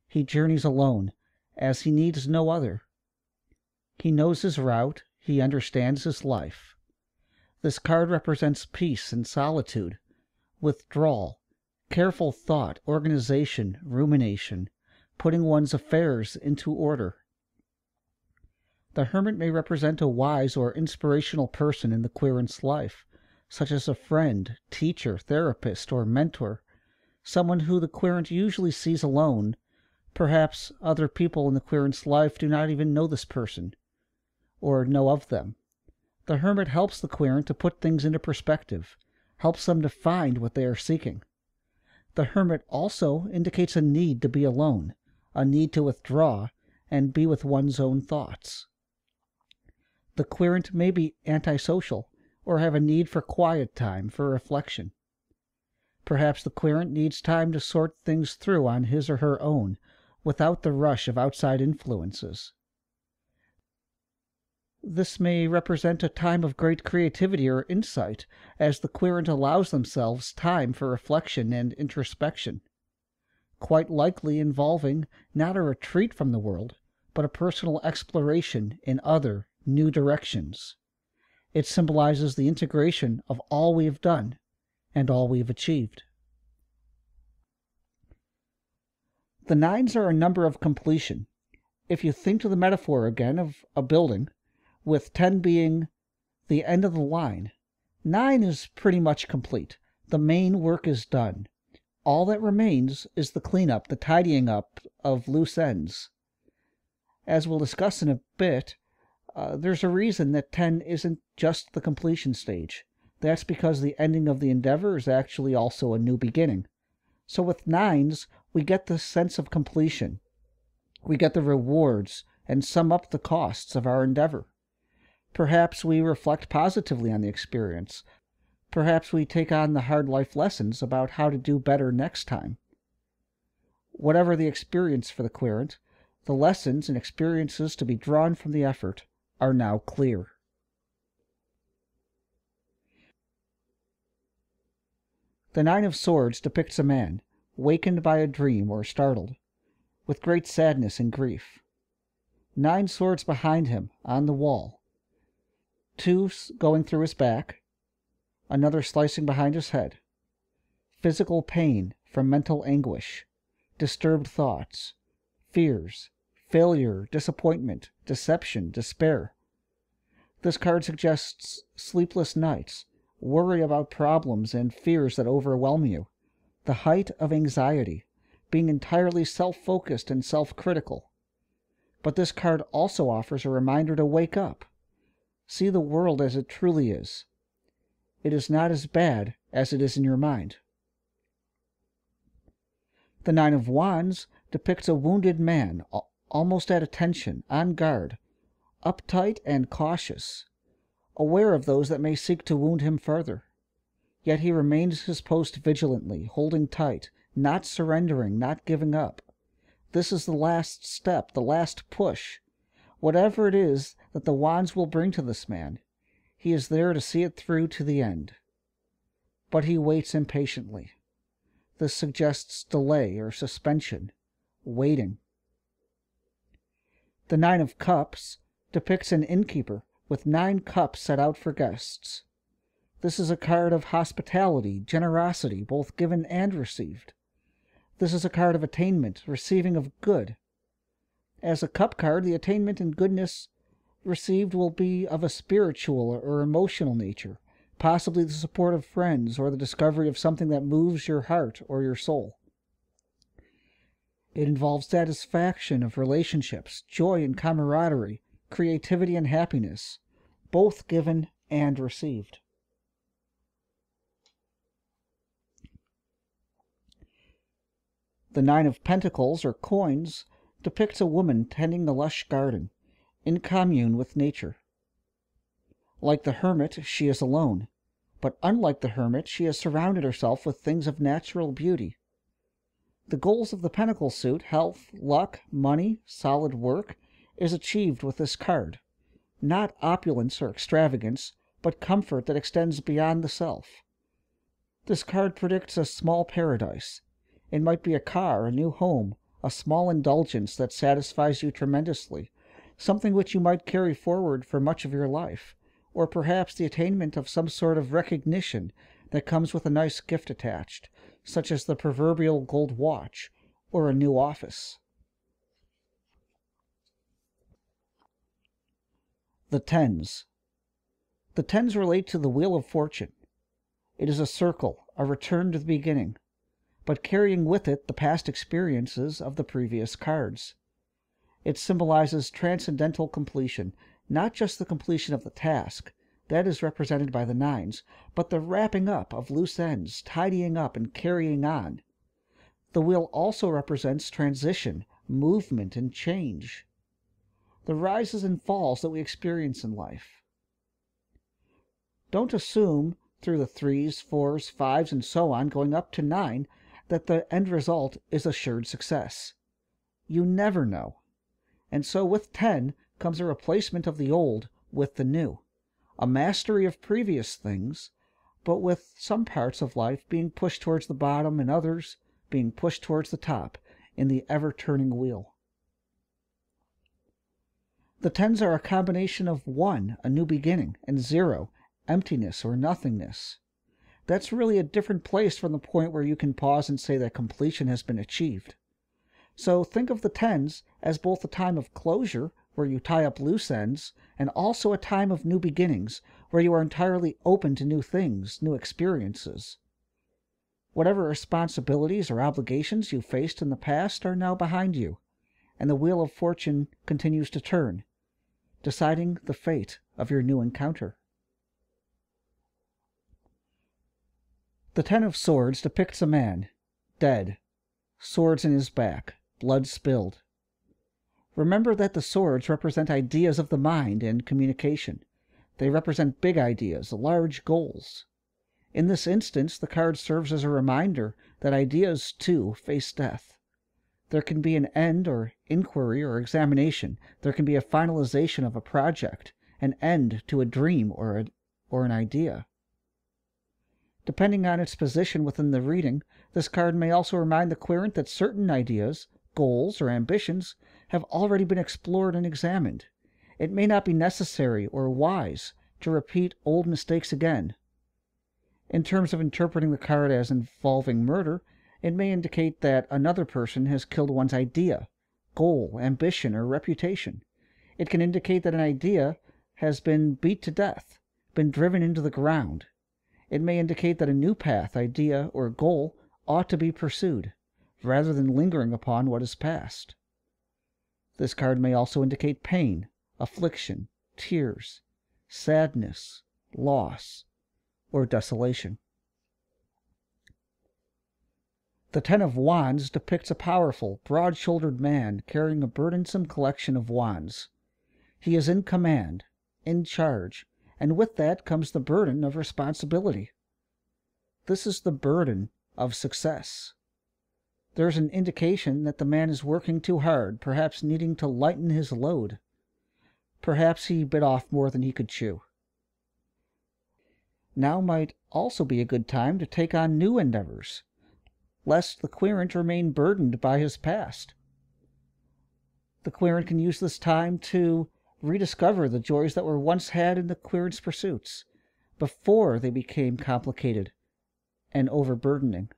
He journeys alone, as he needs no other. He knows his route, he understands his life. This card represents peace and solitude, withdrawal, careful thought, organization, rumination, putting one's affairs into order. The Hermit may represent a wise or inspirational person in the querent's life, such as a friend, teacher, therapist, or mentor, someone who the querent usually sees alone. Perhaps other people in the querent's life do not even know this person, or know of them. The Hermit helps the querent to put things into perspective, helps them to find what they are seeking. The Hermit also indicates a need to be alone, a need to withdraw and be with one's own thoughts. The querent may be antisocial, or have a need for quiet time, for reflection. Perhaps the querent needs time to sort things through on his or her own, without the rush of outside influences. This may represent a time of great creativity or insight, as the querent allows themselves time for reflection and introspection, quite likely involving not a retreat from the world, but a personal exploration in other, new directions. It symbolizes the integration of all we have done and all we have achieved. The Nines are a number of completion. If you think to the metaphor again of a building, with 10 being the end of the line, 9 is pretty much complete. The main work is done. All that remains is the cleanup, the tidying up of loose ends. As we'll discuss in a bit, there's a reason that 10 isn't just the completion stage. That's because the ending of the endeavor is actually also a new beginning. So with 9s, we get the sense of completion. We get the rewards and sum up the costs of our endeavor. Perhaps we reflect positively on the experience. Perhaps we take on the hard life lessons about how to do better next time. Whatever the experience for the querent, the lessons and experiences to be drawn from the effort are now clear. The Nine of Swords depicts a man, wakened by a dream or startled, with great sadness and grief. 9 swords behind him on the wall, 2 going through his back, another slicing behind his head. Physical pain from mental anguish, disturbed thoughts, fears, failure, disappointment, deception, despair. This card suggests sleepless nights, worry about problems and fears that overwhelm you, the height of anxiety, being entirely self-focused and self-critical. But this card also offers a reminder to wake up. See the world as it truly is. It is not as bad as it is in your mind. The 9 of Wands depicts a wounded man, almost at attention, on guard, uptight and cautious, aware of those that may seek to wound him further. Yet he remains his post vigilantly, holding tight, not surrendering, not giving up. This is the last step, the last push. Whatever it is that the Wands will bring to this man, he is there to see it through to the end. But he waits impatiently. This suggests delay or suspension, waiting. The 9 of Cups depicts an innkeeper with 9 cups set out for guests. This is a card of hospitality, generosity, both given and received. This is a card of attainment, receiving of good. As a cup card, the attainment and goodness received will be of a spiritual or emotional nature, possibly the support of friends or the discovery of something that moves your heart or your soul. It involves satisfaction of relationships, joy and camaraderie, creativity and happiness, both given and received. The 9 of Pentacles, or coins, depicts a woman tending a lush garden, in commune with nature. Like the hermit, she is alone, but unlike the hermit, she has surrounded herself with things of natural beauty. The goals of the Pentacle suit, health, luck, money, solid work, is achieved with this card. Not opulence or extravagance, but comfort that extends beyond the self. This card predicts a small paradise. It might be a car, a new home, a small indulgence that satisfies you tremendously, something which you might carry forward for much of your life, or perhaps the attainment of some sort of recognition that comes with a nice gift attached, such as the proverbial gold watch or a new office. The 10s. The 10s relate to the Wheel of Fortune. It is a circle, a return to the beginning, but carrying with it the past experiences of the previous cards. It symbolizes transcendental completion, not just the completion of the task, that is represented by the 9s, but the wrapping up of loose ends, tidying up and carrying on. The wheel also represents transition, movement, and change. The rises and falls that we experience in life. Don't assume, through the 3s, 4s, 5s, and so on, going up to 9, that the end result is assured success. You never know. And so with 10 comes a replacement of the old with the new, a mastery of previous things, but with some parts of life being pushed towards the bottom and others being pushed towards the top in the ever-turning wheel. The 10s are a combination of 1, a new beginning, and 0, emptiness or nothingness. That's really a different place from the point where you can pause and say that completion has been achieved. So think of the 10s as both a time of closure, where you tie up loose ends, and also a time of new beginnings, where you are entirely open to new things, new experiences. Whatever responsibilities or obligations you faced in the past are now behind you, and the Wheel of Fortune continues to turn, deciding the fate of your new encounter. The 10 of Swords depicts a man, dead, swords in his back, blood spilled. Remember that the swords represent ideas of the mind and communication. They represent big ideas, large goals. In this instance, the card serves as a reminder that ideas, too, face death. There can be an end or inquiry or examination. There can be a finalization of a project, an end to a dream or an idea. Depending on its position within the reading, this card may also remind the querent that certain ideas, goals, or ambitions have already been explored and examined. It may not be necessary or wise to repeat old mistakes again. In terms of interpreting the card as involving murder, it may indicate that another person has killed one's idea, goal, ambition, or reputation. It can indicate that an idea has been beat to death, been driven into the ground. It may indicate that a new path, idea, or goal ought to be pursued, rather than lingering upon what is past. This card may also indicate pain, affliction, tears, sadness, loss, or desolation. The Ten of Wands depicts a powerful, broad-shouldered man carrying a burdensome collection of wands. He is in command, in charge, and with that comes the burden of responsibility. This is the burden of success. There is an indication that the man is working too hard, perhaps needing to lighten his load. Perhaps he bit off more than he could chew. Now might also be a good time to take on new endeavors, lest the querent remain burdened by his past. The querent can use this time to rediscover the joys that were once had in the querent's pursuits, before they became complicated and overburdening.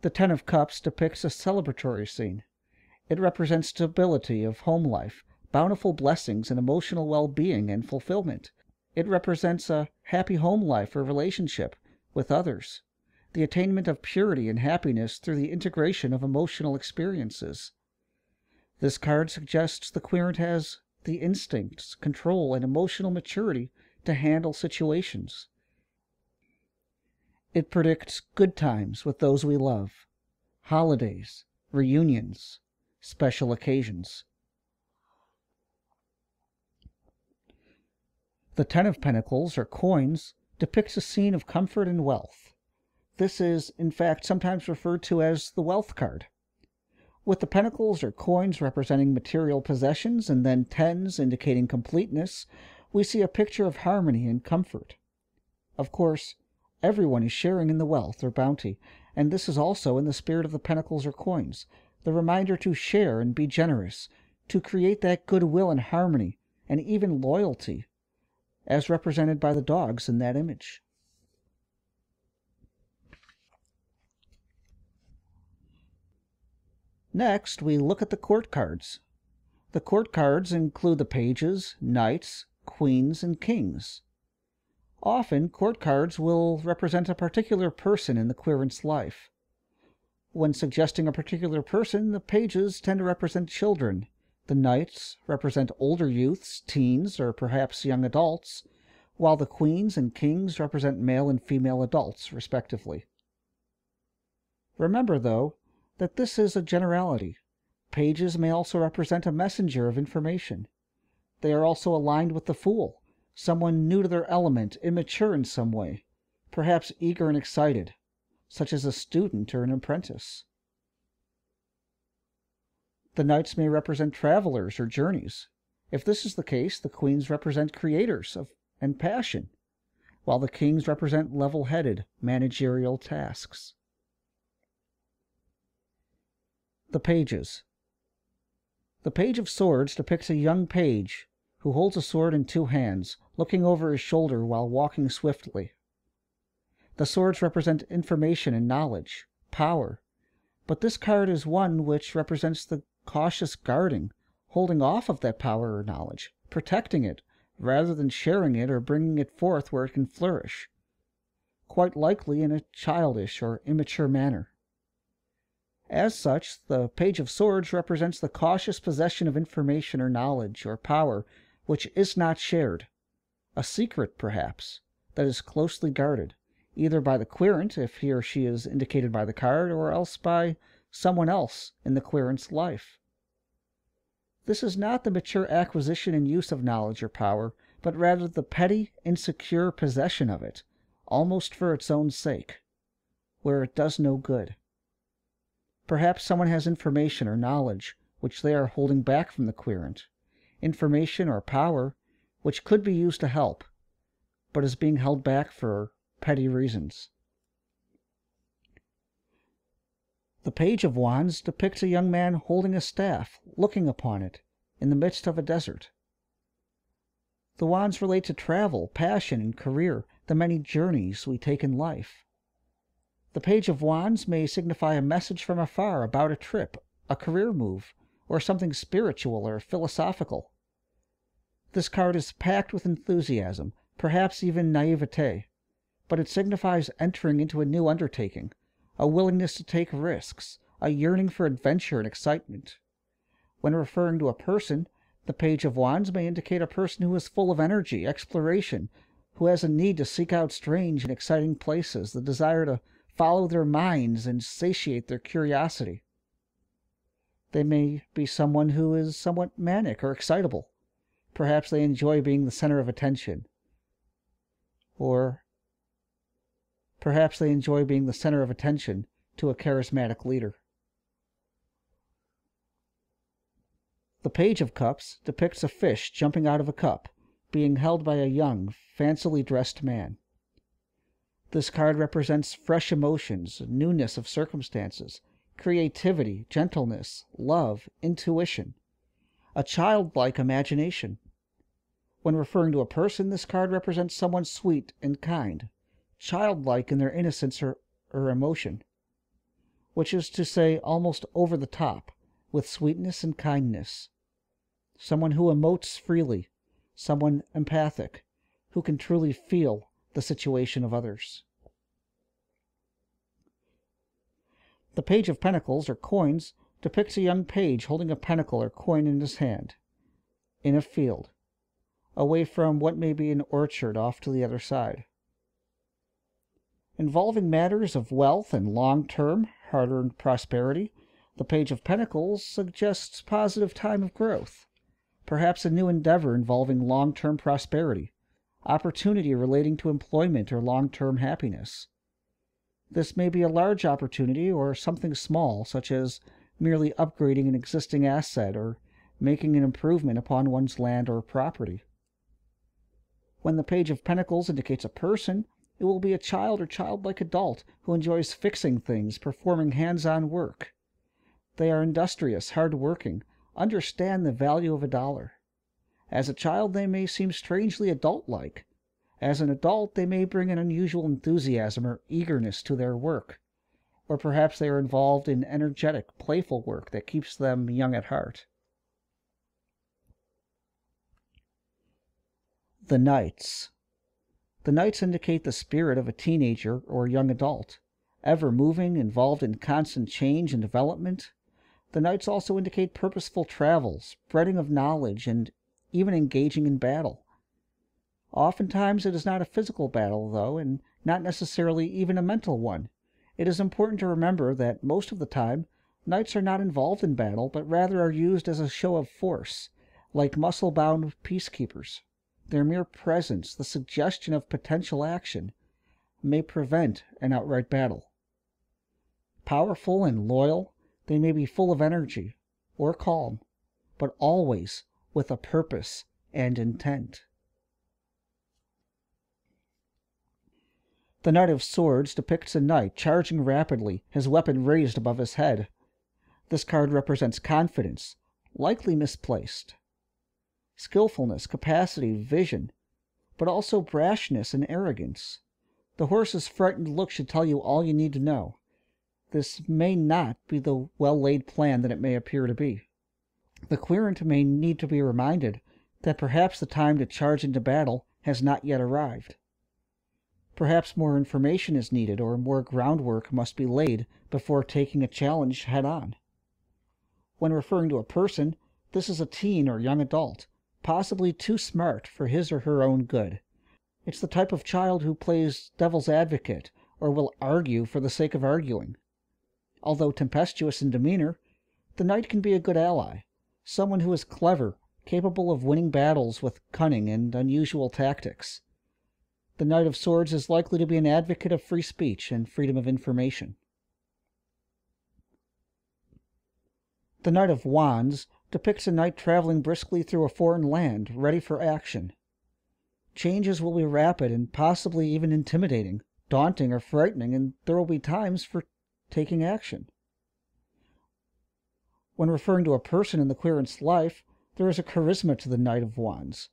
The Ten of Cups depicts a celebratory scene. It represents stability of home life, bountiful blessings, and emotional well-being and fulfillment. It represents a happy home life or relationship with others, the attainment of purity and happiness through the integration of emotional experiences. This card suggests the querent has the instincts, control, and emotional maturity to handle situations. It predicts good times with those we love, holidays, reunions, special occasions. The Ten of Pentacles, or coins, depicts a scene of comfort and wealth. This is, in fact, sometimes referred to as the wealth card. With the pentacles or coins representing material possessions and then tens indicating completeness, we see a picture of harmony and comfort. Of course, everyone is sharing in the wealth or bounty, and this is also in the spirit of the pentacles or coins, the reminder to share and be generous, to create that goodwill and harmony, and even loyalty, as represented by the dogs in that image. Next, we look at the court cards. The court cards include the pages, knights, queens, and kings. Often, court cards will represent a particular person in the querent's life. When suggesting a particular person, the pages tend to represent children. The knights represent older youths, teens, or perhaps young adults, while the queens and kings represent male and female adults, respectively. Remember, though, that this is a generality. Pages may also represent a messenger of information. They are also aligned with the Fool, someone new to their element, immature in some way, perhaps eager and excited, such as a student or an apprentice. The knights may represent travelers or journeys. If this is the case, the queens represent creators and passion, while the kings represent level-headed managerial tasks. The pages. The Page of Swords depicts a young page who holds a sword in two hands, looking over his shoulder while walking swiftly. The swords represent information and knowledge, power, but this card is one which represents the cautious guarding, holding off of that power or knowledge, protecting it, rather than sharing it or bringing it forth where it can flourish, quite likely in a childish or immature manner. As such, the Page of Swords represents the cautious possession of information or knowledge or power which is not shared, a secret, perhaps, that is closely guarded, either by the querent, if he or she is indicated by the card, or else by someone else in the querent's life. This is not the mature acquisition and use of knowledge or power, but rather the petty, insecure possession of it, almost for its own sake, where it does no good. Perhaps someone has information or knowledge which they are holding back from the querent, information or power which could be used to help, but is being held back for petty reasons. The Page of Wands depicts a young man holding a staff, looking upon it, in the midst of a desert. The wands relate to travel, passion, and career, the many journeys we take in life. The Page of Wands may signify a message from afar about a trip, a career move, or something spiritual or philosophical. This card is packed with enthusiasm, perhaps even naivete, but it signifies entering into a new undertaking, a willingness to take risks, a yearning for adventure and excitement. When referring to a person, the Page of Wands may indicate a person who is full of energy, exploration, who has a need to seek out strange and exciting places, the desire to follow their minds and satiate their curiosity. They may be someone who is somewhat manic or excitable. Perhaps they enjoy being the center of attention. Or perhaps they enjoy being the center of attention to a charismatic leader. The Page of Cups depicts a fish jumping out of a cup, being held by a young, fancily dressed man. This card represents fresh emotions, newness of circumstances, creativity, gentleness, love, intuition, a childlike imagination. When referring to a person, this card represents someone sweet and kind, childlike in their innocence or emotion, which is to say almost over the top, with sweetness and kindness. Someone who emotes freely, someone empathic, who can truly feel the situation of others. The Page of Pentacles, or coins, depicts a young page holding a pentacle or coin in his hand, in a field, away from what may be an orchard off to the other side. Involving matters of wealth and long-term, hard-earned prosperity, the Page of Pentacles suggests positive time of growth, perhaps a new endeavor involving long-term prosperity, opportunity relating to employment or long-term happiness. This may be a large opportunity or something small, such as merely upgrading an existing asset or making an improvement upon one's land or property. When the Page of Pentacles indicates a person, it will be a child or childlike adult who enjoys fixing things, performing hands-on work. They are industrious, hard-working, understand the value of a dollar. As a child, they may seem strangely adult-like. As an adult, they may bring an unusual enthusiasm or eagerness to their work. Or perhaps they are involved in energetic, playful work that keeps them young at heart. The Knights. The Knights indicate the spirit of a teenager or young adult, ever moving, involved in constant change and development. The Knights also indicate purposeful travel, spreading of knowledge, and even engaging in battle. Oftentimes it is not a physical battle, though, and not necessarily even a mental one. It is important to remember that most of the time, Knights are not involved in battle, but rather are used as a show of force, like muscle-bound peacekeepers. Their mere presence, the suggestion of potential action, may prevent an outright battle. Powerful and loyal, they may be full of energy or calm, but always with a purpose and intent. The Knight of Swords depicts a knight charging rapidly, his weapon raised above his head. This card represents confidence, likely misplaced, skillfulness, capacity, vision, but also brashness and arrogance. The horse's frightened look should tell you all you need to know. This may not be the well-laid plan that it may appear to be. The querent may need to be reminded that perhaps the time to charge into battle has not yet arrived. Perhaps more information is needed or more groundwork must be laid before taking a challenge head-on. When referring to a person, this is a teen or young adult, possibly too smart for his or her own good. It's the type of child who plays devil's advocate or will argue for the sake of arguing. Although tempestuous in demeanor, the knight can be a good ally, someone who is clever, capable of winning battles with cunning and unusual tactics. The Knight of Swords is likely to be an advocate of free speech and freedom of information. The Knight of Wands depicts a knight traveling briskly through a foreign land, ready for action. Changes will be rapid and possibly even intimidating. daunting or frightening, and there will be times for taking action. When referring to a person in the querent's life, there is a charisma to the Knight of Wands.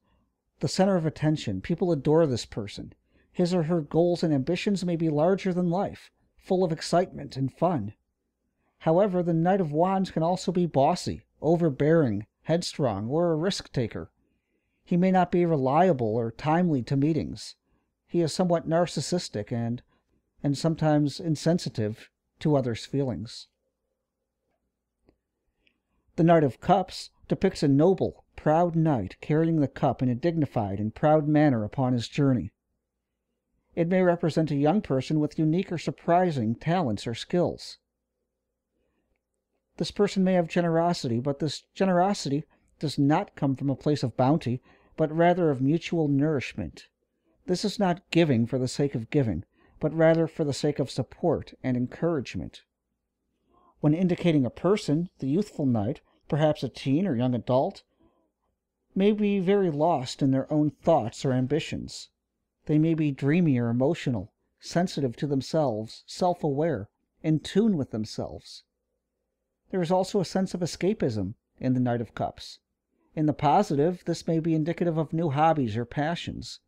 The center of attention, people adore this person. His or her goals and ambitions may be larger than life, full of excitement and fun. However, the Knight of Wands can also be bossy, overbearing, headstrong, or a risk-taker. He may not be reliable or timely to meetings. He is somewhat narcissistic and sometimes insensitive to others' feelings. The Knight of Cups depicts a noble, proud knight carrying the cup in a dignified and proud manner upon his journey. It may represent a young person with unique or surprising talents or skills. This person may have generosity, but this generosity does not come from a place of bounty, but rather of mutual nourishment. This is not giving for the sake of giving, but rather for the sake of support and encouragement. When indicating a person, the youthful knight, perhaps a teen or young adult, may be very lost in their own thoughts or ambitions. They may be dreamy or emotional, sensitive to themselves, self-aware, in tune with themselves. There is also a sense of escapism in the Knight of Cups. In the positive, this may be indicative of new hobbies or passions.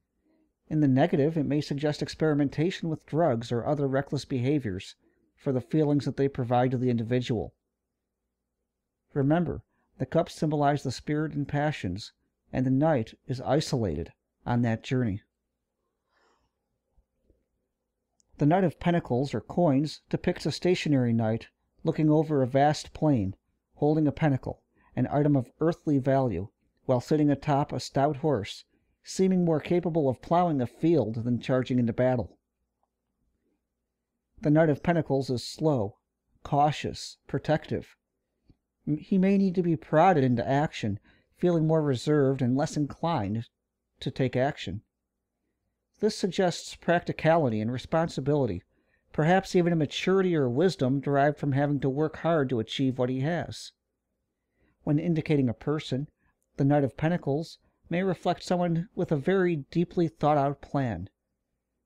In the negative, it may suggest experimentation with drugs or other reckless behaviors for the feelings that they provide to the individual. Remember, the cups symbolize the spirit and passions, and the knight is isolated on that journey. The Knight of Pentacles, or coins, depicts a stationary knight looking over a vast plain, holding a pentacle, an item of earthly value, while sitting atop a stout horse, seeming more capable of plowing a field than charging into battle. The Knight of Pentacles is slow, cautious, protective. He may need to be prodded into action, feeling more reserved and less inclined to take action. This suggests practicality and responsibility, perhaps even a maturity or wisdom derived from having to work hard to achieve what he has. When indicating a person, the Knight of Pentacles may reflect someone with a very deeply thought-out plan.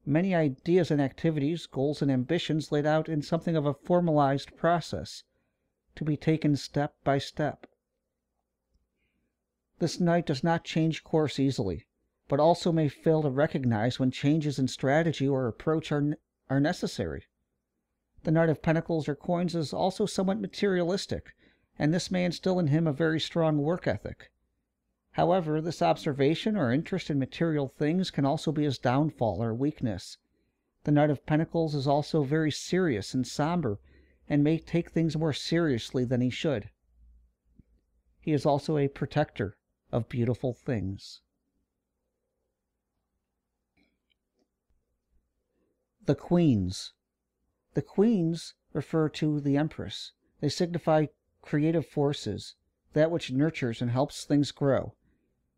Many ideas and activities, goals and ambitions laid out in something of a formalized process, to be taken step by step. This knight does not change course easily, but also may fail to recognize when changes in strategy or approach are necessary. The Knight of Pentacles or coins is also somewhat materialistic, and this may instill in him a very strong work ethic. However, this observation or interest in material things can also be his downfall or weakness. The Knight of Pentacles is also very serious and somber, and may take things more seriously than he should. He is also a protector of beautiful things. The Queens. The Queens refer to the Empress. They signify creative forces, that which nurtures and helps things grow.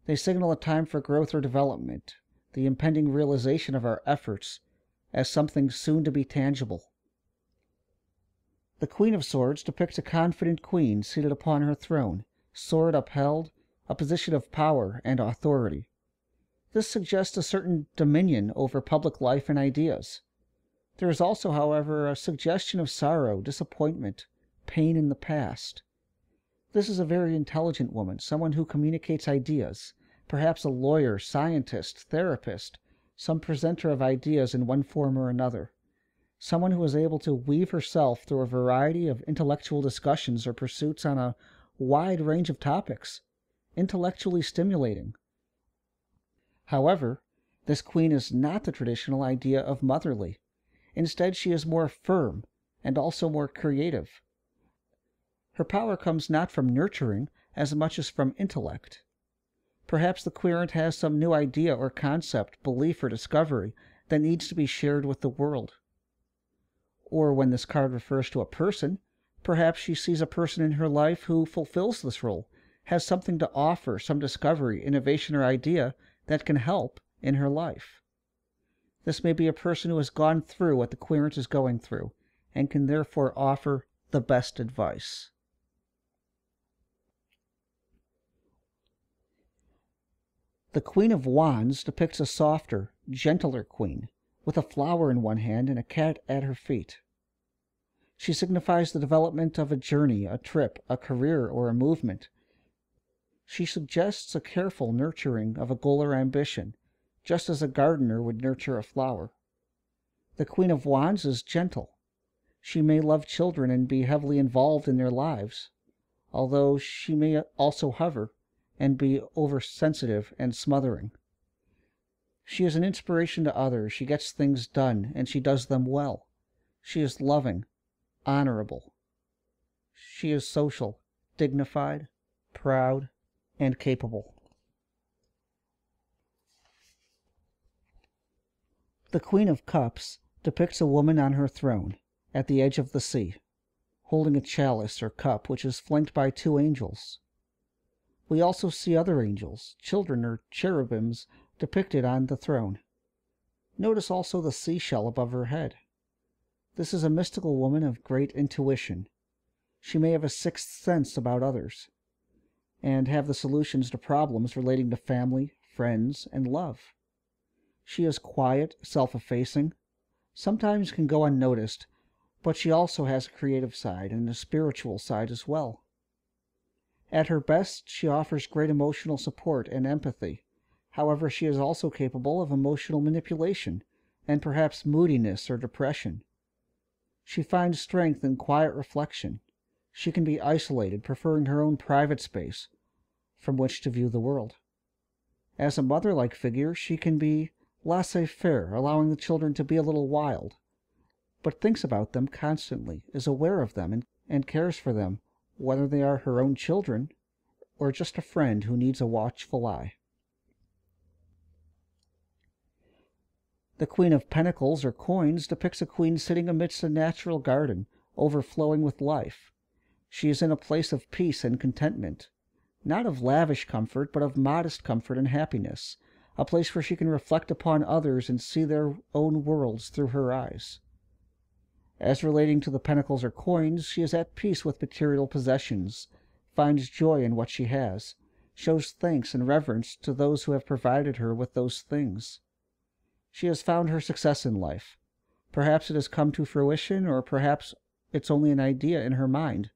They signal a time for growth or development, the impending realization of our efforts as something soon to be tangible. The Queen of Swords depicts a confident queen seated upon her throne, sword upheld, a position of power and authority. This suggests a certain dominion over public life and ideas. There is also, however, a suggestion of sorrow, disappointment, pain in the past. This is a very intelligent woman, someone who communicates ideas, perhaps a lawyer, scientist, therapist, some presenter of ideas in one form or another. Someone who is able to weave herself through a variety of intellectual discussions or pursuits on a wide range of topics, intellectually stimulating. However, this queen is not the traditional idea of motherly. Instead, she is more firm and also more creative. Her power comes not from nurturing as much as from intellect. Perhaps the querent has some new idea or concept, belief or discovery that needs to be shared with the world. Or when this card refers to a person, perhaps she sees a person in her life who fulfills this role, has something to offer, some discovery, innovation, or idea that can help in her life. This may be a person who has gone through what the querent is going through, and can therefore offer the best advice. The Queen of Wands depicts a softer, gentler queen, with a flower in one hand and a cat at her feet. She signifies the development of a journey, a trip, a career, or a movement. She suggests a careful nurturing of a goal or ambition, just as a gardener would nurture a flower. The Queen of Wands is gentle. She may love children and be heavily involved in their lives, although she may also hover and be oversensitive and smothering. She is an inspiration to others. She gets things done, and she does them well. She is loving, honorable. She is social, dignified, proud, and capable. The Queen of Cups depicts a woman on her throne, at the edge of the sea, holding a chalice or cup which is flanked by two angels. We also see other angels, children or cherubims, depicted on the throne. Notice also the seashell above her head. This is a mystical woman of great intuition. She may have a sixth sense about others, and have the solutions to problems relating to family, friends, and love. She is quiet, self-effacing, sometimes can go unnoticed, but she also has a creative side and a spiritual side as well. At her best, she offers great emotional support and empathy. However, she is also capable of emotional manipulation and perhaps moodiness or depression. She finds strength in quiet reflection. She can be isolated, preferring her own private space from which to view the world. As a mother-like figure, she can be laissez-faire, allowing the children to be a little wild, but thinks about them constantly, is aware of them, and cares for them, whether they are her own children or just a friend who needs a watchful eye. The Queen of Pentacles, or Coins, depicts a queen sitting amidst a natural garden, overflowing with life. She is in a place of peace and contentment, not of lavish comfort, but of modest comfort and happiness, a place where she can reflect upon others and see their own worlds through her eyes. As relating to the Pentacles or Coins, she is at peace with material possessions, finds joy in what she has, shows thanks and reverence to those who have provided her with those things. She has found her success in life. Perhaps it has come to fruition, or perhaps it's only an idea in her mind.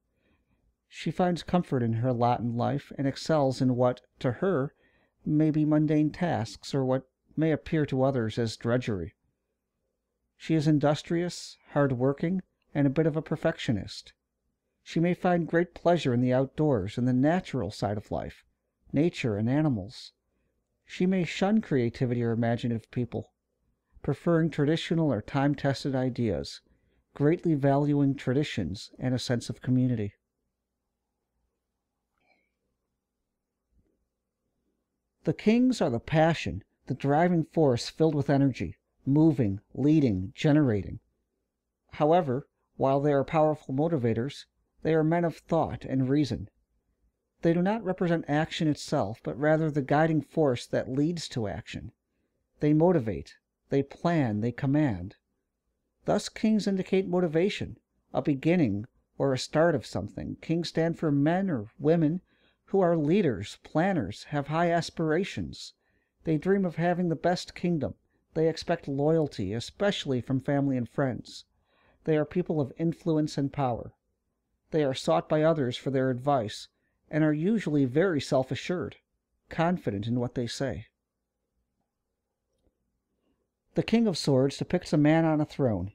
She finds comfort in her lot in life and excels in what, to her, may be mundane tasks or what may appear to others as drudgery. She is industrious, hard-working, and a bit of a perfectionist. She may find great pleasure in the outdoors and the natural side of life, nature and animals. She may shun creativity or imaginative people, preferring traditional or time-tested ideas, greatly valuing traditions and a sense of community. The Kings are the passion, the driving force filled with energy, moving, leading, generating. However, while they are powerful motivators, they are men of thought and reason. They do not represent action itself, but rather the guiding force that leads to action. They motivate, they plan, they command. Thus, Kings indicate motivation, a beginning or a start of something. Kings stand for men or women who are leaders, planners, have high aspirations. They dream of having the best kingdom. They expect loyalty, especially from family and friends. They are people of influence and power. They are sought by others for their advice, and are usually very self-assured, confident in what they say. The King of Swords depicts a man on a throne,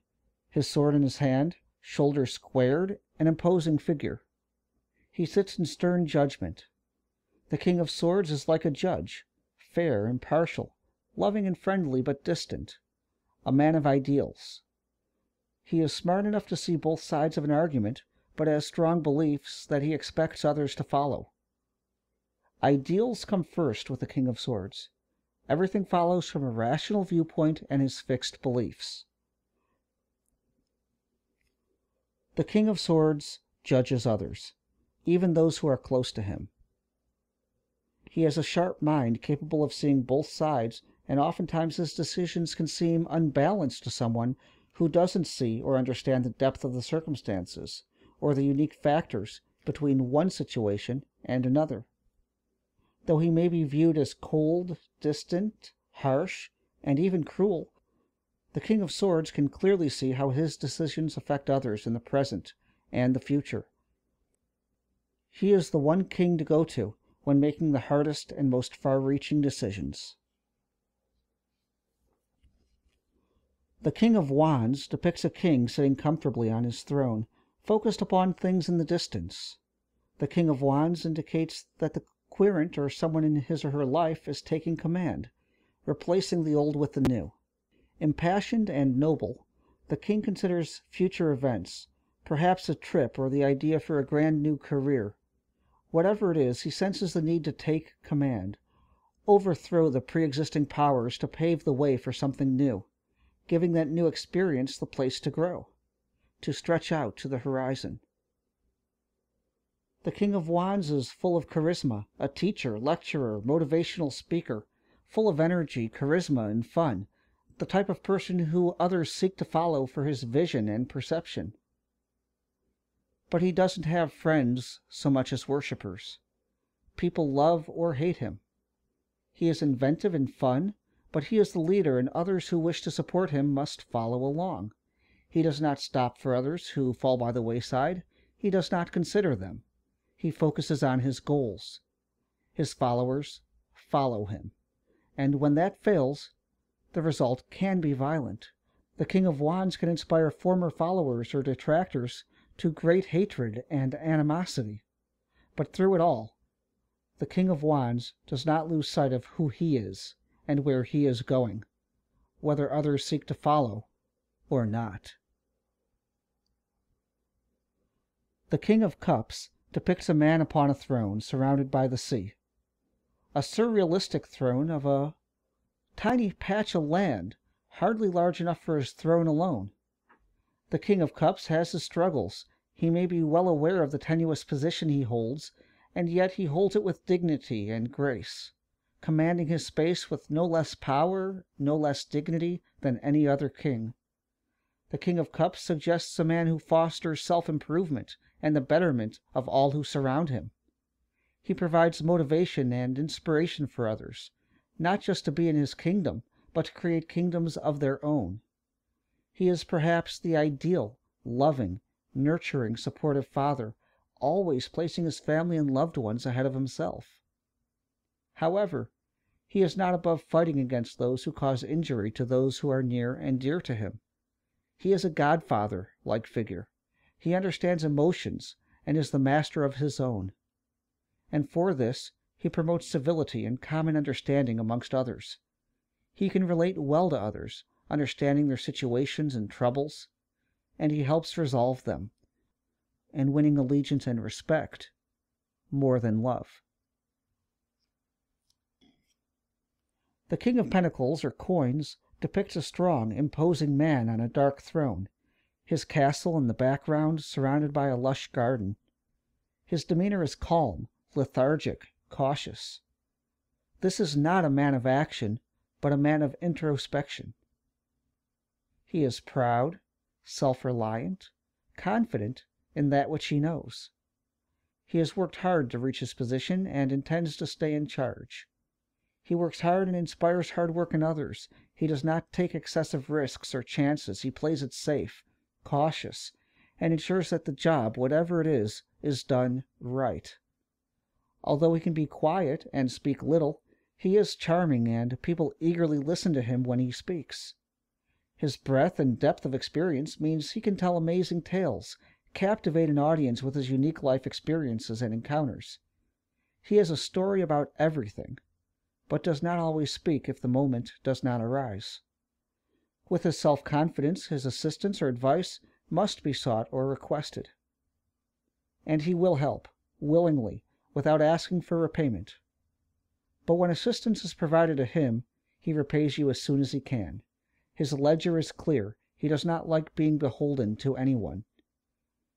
his sword in his hand, shoulders squared, an imposing figure. He sits in stern judgment. The King of Swords is like a judge, fair, impartial, loving and friendly, but distant, a man of ideals. He is smart enough to see both sides of an argument, but has strong beliefs that he expects others to follow. Ideals come first with the King of Swords. Everything follows from a rational viewpoint and his fixed beliefs. The King of Swords judges others, even those who are close to him. He has a sharp mind capable of seeing both sides, and oftentimes his decisions can seem unbalanced to someone who doesn't see or understand the depth of the circumstances or the unique factors between one situation and another. Though he may be viewed as cold, distant, harsh, and even cruel, The King of Swords can clearly see how his decisions affect others in the present and the future. He is the one king to go to when making the hardest and most far-reaching decisions. The King of Wands depicts a king sitting comfortably on his throne, focused upon things in the distance. The King of Wands indicates that the querent or someone in his or her life is taking command, replacing the old with the new. Impassioned and noble, the king considers future events, perhaps a trip or the idea for a grand new career. Whatever it is, he senses the need to take command, overthrow the pre-existing powers to pave the way for something new, giving that new experience the place to grow, to stretch out to the horizon. The King of Wands is full of charisma, a teacher, lecturer, motivational speaker, full of energy, charisma, and fun, the type of person who others seek to follow for his vision and perception. But he doesn't have friends so much as worshippers. People love or hate him. He is inventive and fun, but he is the leader, and others who wish to support him must follow along. He does not stop for others who fall by the wayside. He does not consider them. He focuses on his goals. His followers follow him. And when that fails, the result can be violent. The King of Wands can inspire former followers or detractors to great hatred and animosity. But through it all, the King of Wands does not lose sight of who he is and where he is going, whether others seek to follow or not. The King of Cups depicts a man upon a throne surrounded by the sea. A surrealistic throne of a tiny patch of land, hardly large enough for his throne alone. The King of Cups has his struggles. He may be well aware of the tenuous position he holds, and yet he holds it with dignity and grace, commanding his space with no less power, no less dignity than any other king. The King of Cups suggests a man who fosters self-improvement and the betterment of all who surround him. He provides motivation and inspiration for others, not just to be in his kingdom, but to create kingdoms of their own. He is perhaps the ideal, loving, nurturing, supportive father, always placing his family and loved ones ahead of himself. However, he is not above fighting against those who cause injury to those who are near and dear to him. He is a godfather-like figure. He understands emotions and is the master of his own. And for this, he promotes civility and common understanding amongst others. He can relate well to others, understanding their situations and troubles, and he helps resolve them, and winning allegiance and respect more than love. The King of Pentacles, or Coins, depicts a strong, imposing man on a dark throne, his castle in the background surrounded by a lush garden. His demeanor is calm, lethargic, cautious. This is not a man of action, but a man of introspection. He is proud, self-reliant, confident in that which he knows. He has worked hard to reach his position and intends to stay in charge. He works hard and inspires hard work in others. He does not take excessive risks or chances. He plays it safe, cautious, and ensures that the job, whatever it is done right. Although he can be quiet and speak little, he is charming and people eagerly listen to him when he speaks. His breadth and depth of experience means he can tell amazing tales, captivate an audience with his unique life experiences and encounters. He has a story about everything, but does not always speak if the moment does not arise. With his self-confidence, his assistance or advice must be sought or requested. And he will help, willingly, without asking for repayment. But when assistance is provided to him, he repays you as soon as he can. His ledger is clear. He does not like being beholden to anyone.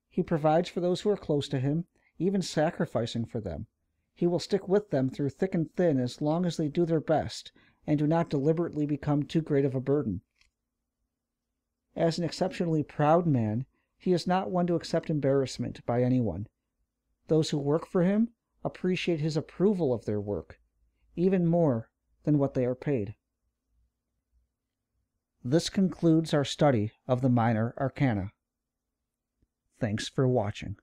He provides for those who are close to him, even sacrificing for them. He will stick with them through thick and thin as long as they do their best and do not deliberately become too great of a burden. As an exceptionally proud man, he is not one to accept embarrassment by anyone. Those who work for him appreciate his approval of their work, even more than what they are paid. This concludes our study of the minor arcana. Thanks for watching.